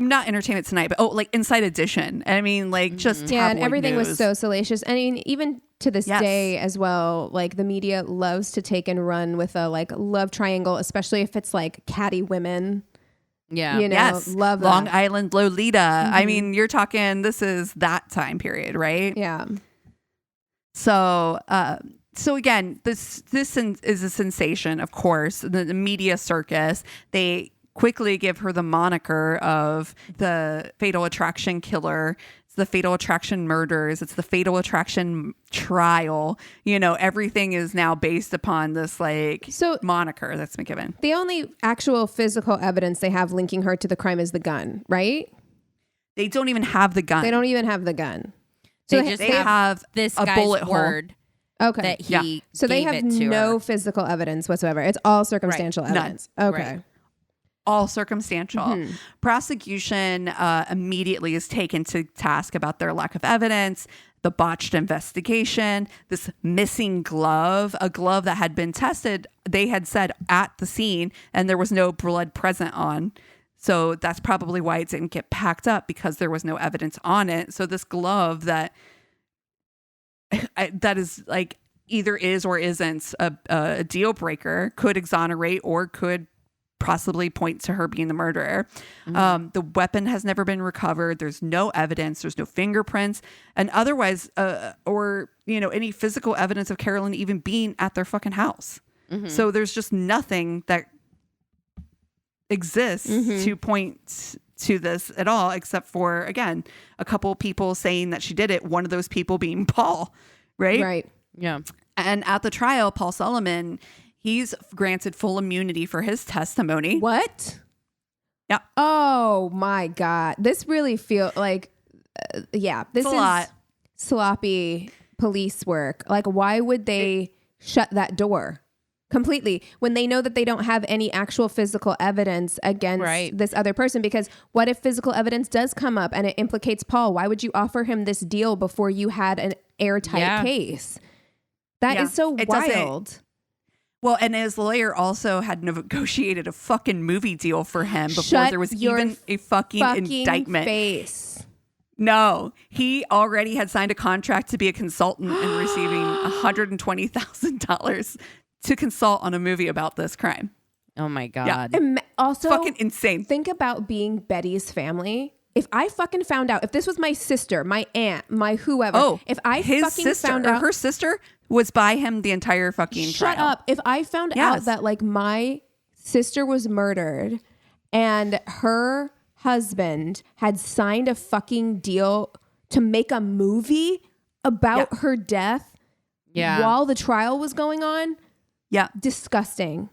not Entertainment Tonight, but like Inside Edition. I mean, like, just tabloid and everything news. was so salacious. I mean, even to this day as well, like the media loves to take and run with a like love triangle, especially if it's like catty women. Yeah. Love Long that. Island Lolita. I mean, you're talking, this is that time period, right? Yeah. So, again, this is a sensation, of course. The media circus, they quickly give her the moniker of the Fatal Attraction killer. It's the Fatal Attraction murders. It's the Fatal Attraction trial. Everything is now based upon this moniker that's been given. The only actual physical evidence they have linking her to the crime is the gun, right? They don't even have the gun. They don't even have the gun. So they have this a guy's bullet hole. word. Okay. That he So they gave have it to no her. physical evidence whatsoever. It's all circumstantial evidence. Okay. Right. All circumstantial. Prosecution immediately is taken to task about their lack of evidence, the botched investigation, this missing glove, a glove that had been tested, they had said at the scene, and there was no blood present on. So that's probably why it didn't get packed up, because there was no evidence on it. So this glove that is like either is or isn't a deal breaker, could exonerate or could possibly point to her being the murderer. The weapon has never been recovered. There's no evidence. There's no fingerprints, and otherwise, or any physical evidence of Carolyn even being at their fucking house. So there's just nothing that exists to point to this at all, except for, again, a couple people saying that she did it. One of those people being Paul, right? Right. Yeah. And at the trial, Paul Solomon, he's granted full immunity for his testimony. What? Yeah. Oh my God. This really feels like, this is a lot. Sloppy police work. Like, why would they shut that door completely when they know that they don't have any actual physical evidence against this other person? Because what if physical evidence does come up and it implicates Paul? Why would you offer him this deal before you had an airtight case? That is so wild. Well, and his lawyer also had negotiated a fucking movie deal for him before there was even a fucking indictment. Face. No, he already had signed a contract to be a consultant and receiving $120,000 to consult on a movie about this crime. Oh my God. Also, fucking insane. Think about being Betty's family. If I fucking found out, if this was my sister, my aunt, my whoever, if I fucking found out, her sister was by him the entire fucking shut trial. up. If I found out that like my sister was murdered and her husband had signed a fucking deal to make a movie about her death while the trial was going on. Yeah. Disgusting.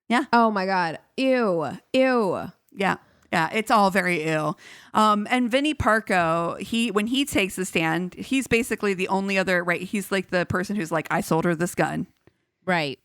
Yeah. Oh my God. Ew. Yeah. Yeah, it's all very ill. And Vinnie Parco, when he takes the stand, he's basically the only other, right? He's like the person who's like, I sold her this gun. Right.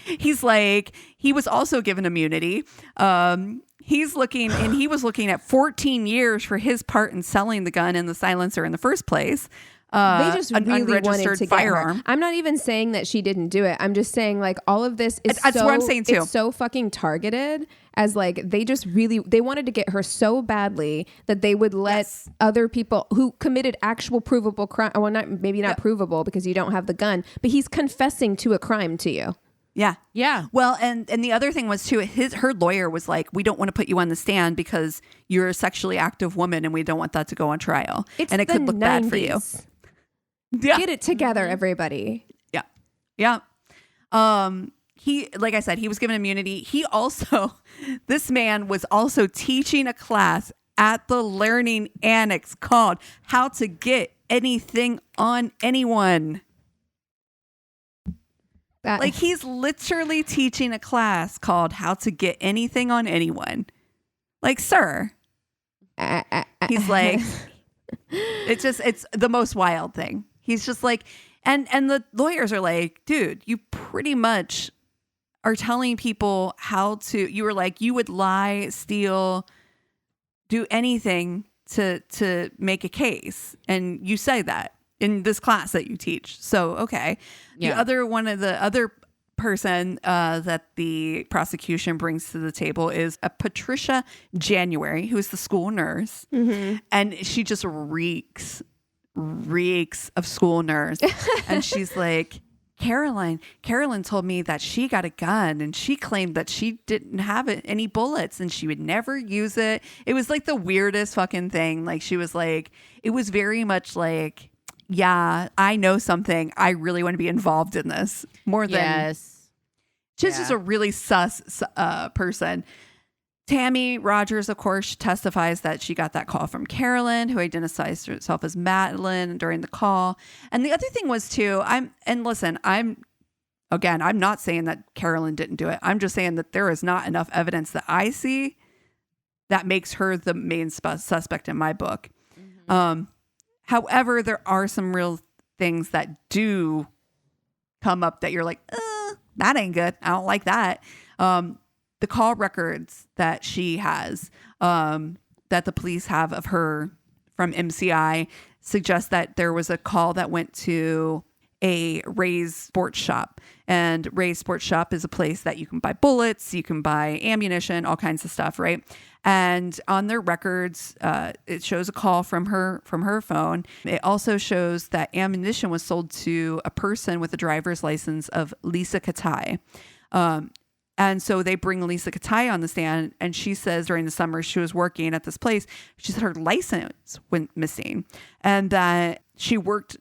He's like, he was also given immunity. He was looking at 14 years for his part in selling the gun and the silencer in the first place. They just an really wanted unregistered to firearm. get her. I'm not even saying that she didn't do it. I'm just saying like all of this is That's what I'm saying too. It's so fucking targeted as like they wanted to get her so badly that they would let other people who committed actual provable crime. Well, not provable because you don't have the gun, but he's confessing to a crime to you. Yeah. Yeah. Well, and the other thing was too, her lawyer was like, we don't want to put you on the stand because you're a sexually active woman and we don't want that to go on trial. And it could look bad for you. Yeah. Get it together, everybody. Yeah. Yeah. He, like I said, he was given immunity. This man was also teaching a class at the Learning Annex called How to Get Anything on Anyone. Like he's literally teaching a class called How to Get Anything on Anyone. Like, sir. He's like, it's the most wild thing. He's just like, and the lawyers are like, dude, you pretty much are telling people you were like, you would lie, steal, do anything to make a case. And you say that in this class that you teach. So, okay. Yeah. The other person that the prosecution brings to the table is a Patricia January, who is the school nurse. Mm-hmm. And she just reeks of school nurse. And she's like, Carolyn told me that she got a gun and she claimed that she didn't have any bullets and she would never use it. It was like the weirdest fucking thing. Like she was like, it was very much like, yeah, I know something. I really want to be involved in this more than she's just a really sus person. Tammy Rogers, of course, testifies that she got that call from Carolyn, who identifies herself as Madeline during the call. And the other thing was too, I'm not saying that Carolyn didn't do it. I'm just saying that there is not enough evidence that I see that makes her the main suspect in my book. Mm-hmm. However, there are some real things that do come up that you're like, that ain't good. I don't like that. The call records that she has, that the police have of her from MCI suggest that there was a call that went to a Ray's Sports Shop. And Ray's Sports Shop is a place that you can buy bullets, you can buy ammunition, all kinds of stuff, right? And on their records, it shows a call from her phone. It also shows that ammunition was sold to a person with a driver's license of Lisa Katai. And so they bring Lisa Katai on the stand, and she says during the summer she was working at this place. She said her license went missing, and that she worked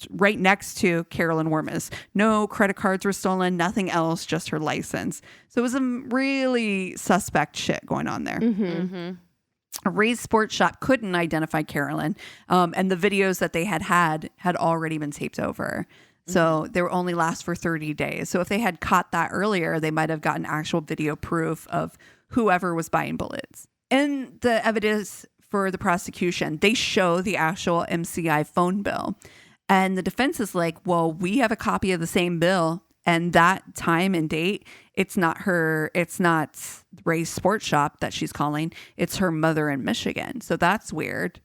right next to Carolyn Wormus. No credit cards were stolen, nothing else, just her license. So it was some really suspect shit going on there. Mm-hmm. Mm-hmm. Ray's Sports Shop couldn't identify Carolyn, and the videos that they had already been taped over. So they were only last for 30 days. So if they had caught that earlier, they might have gotten actual video proof of whoever was buying bullets. In the evidence for the prosecution, they show the actual MCI phone bill. And the defense is like, well, we have a copy of the same bill. And that time and date, it's not Ray's Sports Shop that she's calling. It's her mother in Michigan. So that's weird.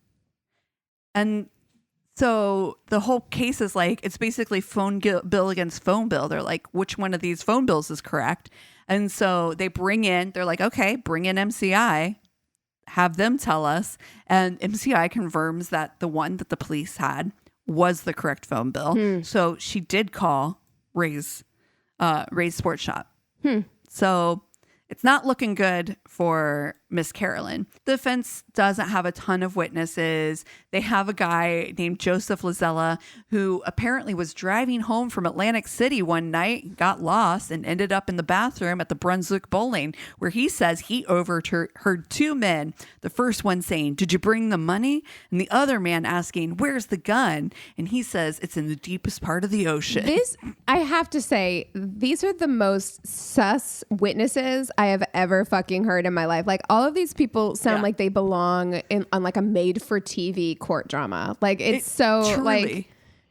And so the whole case is like, it's basically phone bill against phone bill. They're like, which one of these phone bills is correct? And so they're like, okay, bring in MCI, have them tell us. And MCI confirms that the one that the police had was the correct phone bill. So she did call Ray's Sports Shop. So it's not looking good for Miss Carolyn. The defense doesn't have a ton of witnesses. They have a guy named Joseph Lazella who apparently was driving home from Atlantic City one night, got lost, and ended up in the bathroom at the Brunswick Bowling, where he says he overheard two men. The first one saying, "Did you bring the money?" And the other man asking, "Where's the gun?" And he says, "It's in the deepest part of the ocean." I have to say, these are the most sus witnesses I have ever fucking heard heard in my life. Like all of these people sound like they belong on like a made for TV court drama. Like it's so truly, like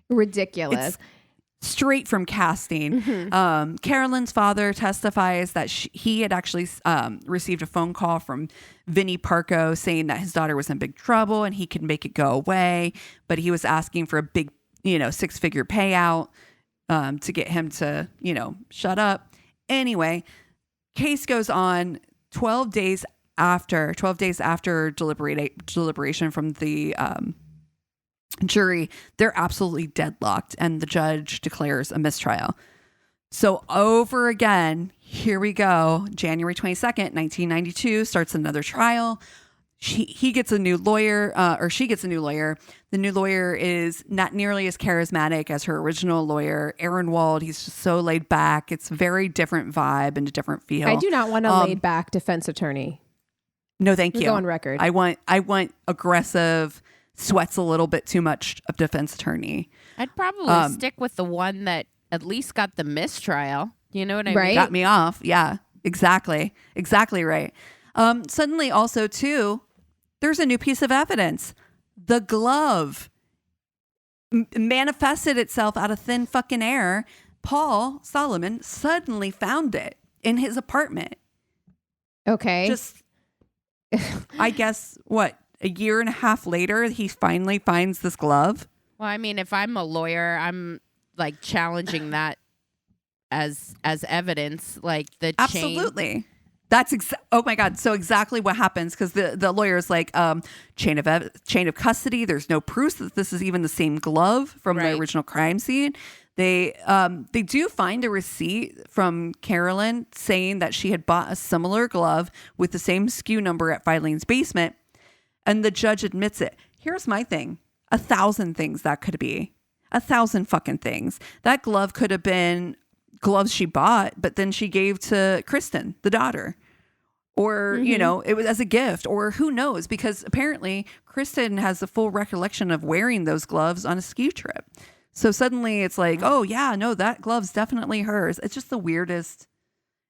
ridiculous. It's straight from casting. Carolyn's father testifies that he had actually received a phone call from Vinnie Parco saying that his daughter was in big trouble and he could make it go away, but he was asking for a big, 6-figure payout to get him to, shut up. Anyway, case goes on 12 days after deliberation from the jury. They're absolutely deadlocked and the judge declares a mistrial. So over again, here we go. January 22nd, 1992 starts another trial. He gets a new lawyer, or she gets a new lawyer. The new lawyer is not nearly as charismatic as her original lawyer, Aaron Wald. He's just so laid back. It's a very different vibe and a different feel. I do not want a laid back defense attorney. No, thank you. Go on record. I want aggressive, sweats a little bit too much of defense attorney. I'd probably stick with the one that at least got the mistrial. You know what I mean? Got me off. Yeah, exactly. Exactly right. Suddenly also too, there's a new piece of evidence. The glove manifested itself out of thin fucking air. Paul Solomon suddenly found it in his apartment. Okay. Just, I guess, what, a year and a half later, he finally finds this glove. Well, I mean, if I'm a lawyer, I'm like challenging that as evidence, like the chain. Absolutely. That's oh my God. So exactly what happens, because the lawyer is like, chain of custody. There's no proof that this is even the same glove from the original crime scene. They do find a receipt from Carolyn saying that she had bought a similar glove with the same SKU number at Filene's basement, and the judge admits it. Here's my thing: 1,000 things that could be, 1,000 fucking things. That glove could have been gloves she bought, but then she gave to Kristen, the daughter. Or, it was as a gift, or who knows, because apparently Kristen has a full recollection of wearing those gloves on a ski trip. So suddenly it's like, oh yeah, no, that glove's definitely hers. It's just the weirdest.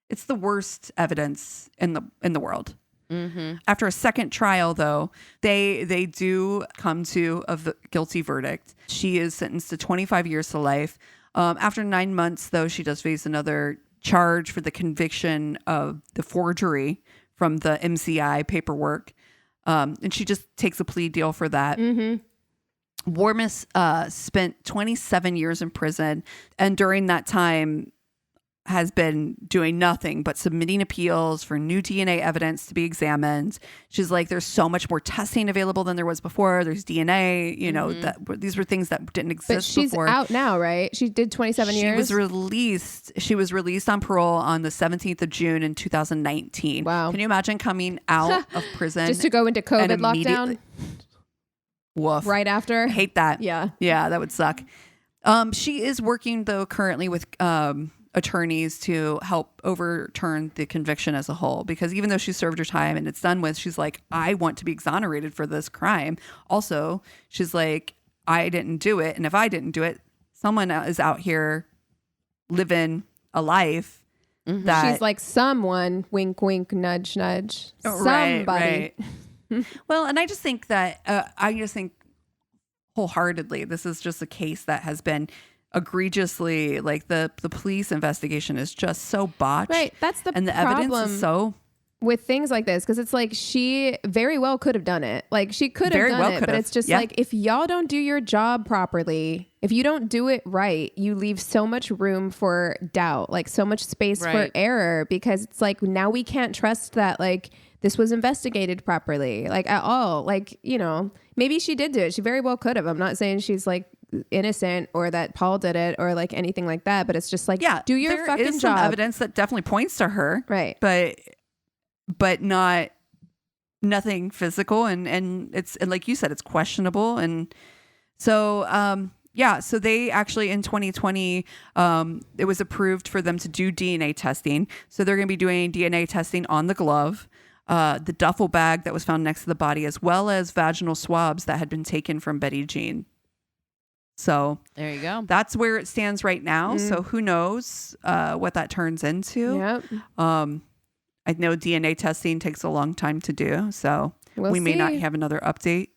It's the worst evidence in the world. Mm-hmm. After a second trial, though, they do come to a guilty verdict. She is sentenced to 25 years to life. After 9 months, though, she does face another charge for the conviction of the forgery from the MCI paperwork. And she just takes a plea deal for that. Mm-hmm. Warmis spent 27 years in prison. And during that time has been doing nothing but submitting appeals for new DNA evidence to be examined. She's like, there's so much more testing available than there was before. There's DNA, that these were things that didn't exist before. But she's out now, right? She did 27 years. She was released on parole on the 17th of June in 2019. Wow. Can you imagine coming out of prison just to go into COVID lockdown? Woof. Right after? Hate that. Yeah. Yeah, that would suck. She is working though currently with attorneys to help overturn the conviction as a whole, because even though she served her time and it's done with, she's like, I want to be exonerated for this crime. Also, she's like, I didn't do it, and if I didn't do it, someone is out here living a life that she's like, someone, wink wink, nudge nudge, somebody. Right. Well, and I just think that wholeheartedly this is just a case that has been egregiously, like the police investigation is just so botched. Right. That's the and the problem evidence is so with things like this, because it's like she very well could have done it. Like she could have done it, but it's just like, if y'all don't do your job properly, if you don't do it right, you leave so much room for doubt, like so much space for error, because it's like, now we can't trust that like this was investigated properly, like at all. Like, maybe she did do it. She very well could have. I'm not saying she's like innocent or that Paul did it or like anything like that, but it's just like, do your fucking job. There is some evidence that definitely points to her, right? But nothing physical, and it's, and like you said, it's questionable. And so so they actually in 2020 it was approved for them to do DNA testing. So they're going to be doing DNA testing on the glove, the duffel bag that was found next to the body, as well as vaginal swabs that had been taken from Betty Jean. So there you go. That's where it stands right now. So who knows what that turns into. Yep. I know DNA testing takes a long time to do, so We'll we may not see. have another update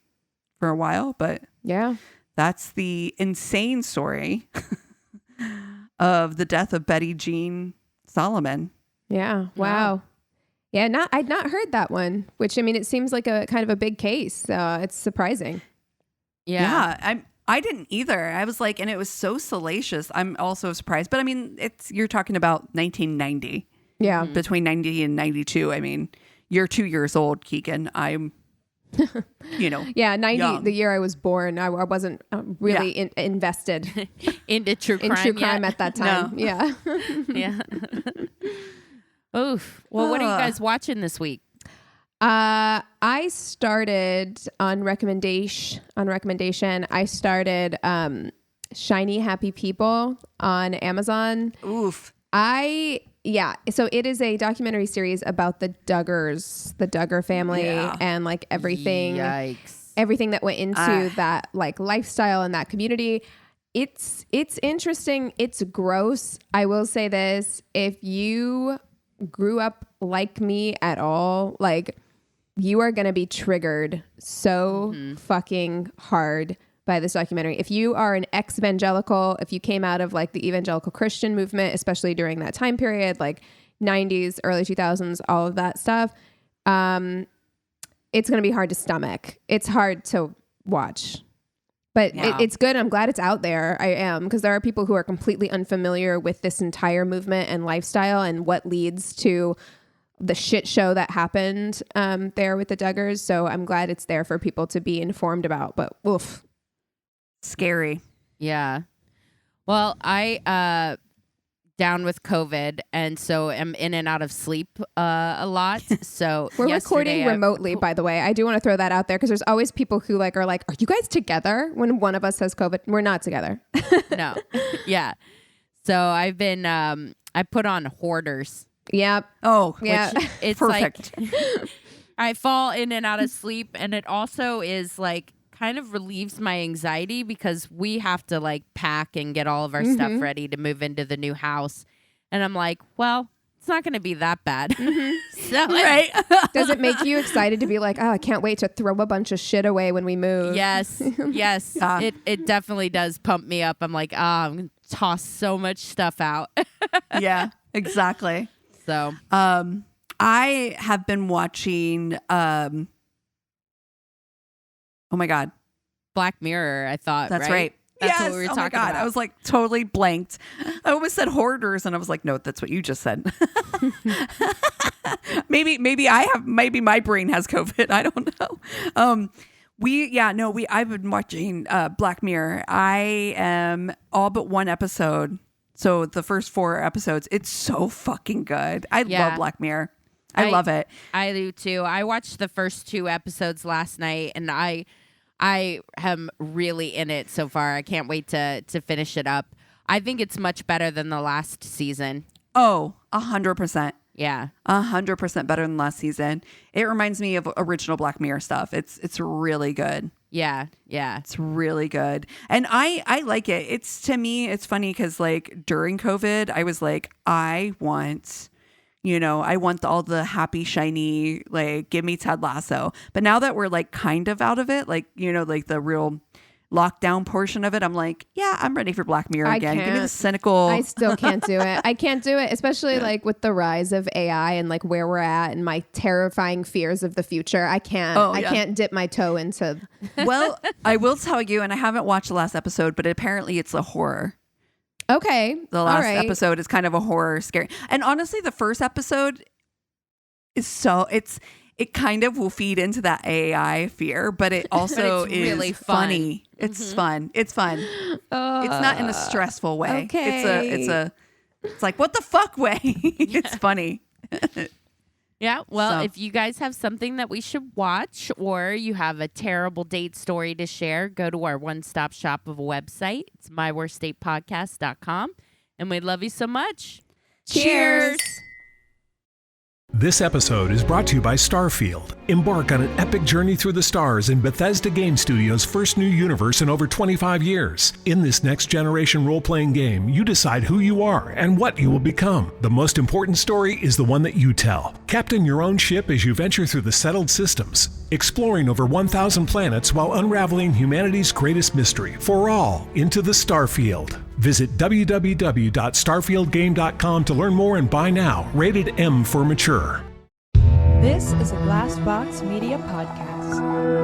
for a while, but Yeah. that's the insane story of the death of Betty Jean Solomon. Yeah. Wow. Yeah. I'd not heard that one, which I mean, it seems like a kind of a big case. It's surprising. Yeah. I didn't either. I was like, and it was so salacious. I'm also surprised, but I mean, you're talking about 1990. Yeah. Between 90 and 92. I mean, you're 2 years old, Keegan. I'm, Yeah. 90, young. the year I was born, I wasn't really invested Into true crime. in true crime at that time. No. Yeah. Yeah. Oof. Well, what are you guys watching this week? I started on recommendation. I started Shiny Happy People on Amazon. Oof. So it is a documentary series about the Duggar family, and like everything that went into that like lifestyle and that community. It's interesting. It's gross. I will say this: if you grew up like me at all, like you are going to be triggered so fucking hard by this documentary. If you are an ex-evangelical, if you came out of like the evangelical Christian movement, especially during that time period, like 90s, early 2000s, all of that stuff, it's going to be hard to stomach. It's hard to watch. But it's good. I'm glad it's out there. I am, because there are people who are completely unfamiliar with this entire movement and lifestyle and what leads to the shit show that happened there with the Duggars. So I'm glad it's there for people to be informed about. But oof. Scary. Yeah. Well, I down with COVID, and so am in and out of sleep a lot. So We're recording remotely, by the way. I do want to throw that out there, because there's always people who like are like, are you guys together when one of us has COVID? We're not together. No. Yeah. So I've been I put on Hoarders. Yep. Oh, Yeah. It's perfect. like I fall in and out of sleep, and it also is like kind of relieves my anxiety, because we have to like pack and get all of our stuff ready to move into the new house. And I'm like, well, it's not going to be that bad. So, right. Does it make you excited to be like, oh, I can't wait to throw a bunch of shit away when we move? Yes. Yes. It definitely does pump me up. I'm like, I'm going to toss so much stuff out. Yeah, exactly. So, I have been watching, oh my God. Black Mirror, I thought. That's right. That's yes. what we were Oh my talking God. about. I was like totally blanked. I almost said Hoarders, and I was like, no, that's what you just said. maybe my brain has COVID. I don't know. I've been watching Black Mirror. I am all but one episode. So the first 4 episodes, it's so fucking good. I love Black Mirror. I love it. I do too. I watched the first 2 episodes last night, and I am really in it so far. I can't wait to finish it up. I think it's much better than the last season. Oh, 100%. Yeah. 100% better than last season. It reminds me of original Black Mirror stuff. It's really good. Yeah. Yeah. It's really good. And I like it. It's, to me, it's funny because like during COVID, I was like, I want all the happy, shiny, like, give me Ted Lasso. But now that we're like kind of out of it, like, like the real lockdown portion of it, I'm like, yeah, I'm ready for Black Mirror again. Give me the cynical. I still can't do it. I can't do it, especially like with the rise of AI and like where we're at and my terrifying fears of the future. I can't. I can't dip my toe into. Well, I will tell you, and I haven't watched the last episode, but apparently it's a horror. Okay. The last episode is kind of a horror, scary. And honestly, the first episode is it kind of will feed into that AI fear, but it also is really funny. It's fun. It's fun. It's not in a stressful way. Okay. It's like, what the fuck way? It's funny. Yeah. Well, So- if you guys have something that we should watch, or you have a terrible date story to share, go to our one-stop shop of a website. It's myworstdatepodcast.com. And we love you so much. Cheers. This episode is brought to you by Starfield. Embark on an epic journey through the stars in Bethesda Game Studios' first new universe in over 25 years. In this next-generation role-playing game, you decide who you are and what you will become. The most important story is the one that you tell. Captain your own ship as you venture through the settled systems, exploring over 1,000 planets while unraveling humanity's greatest mystery. For all, into the Starfield. Visit www.starfieldgame.com to learn more and buy now. Rated M for mature. This is a Glass Box Media podcast.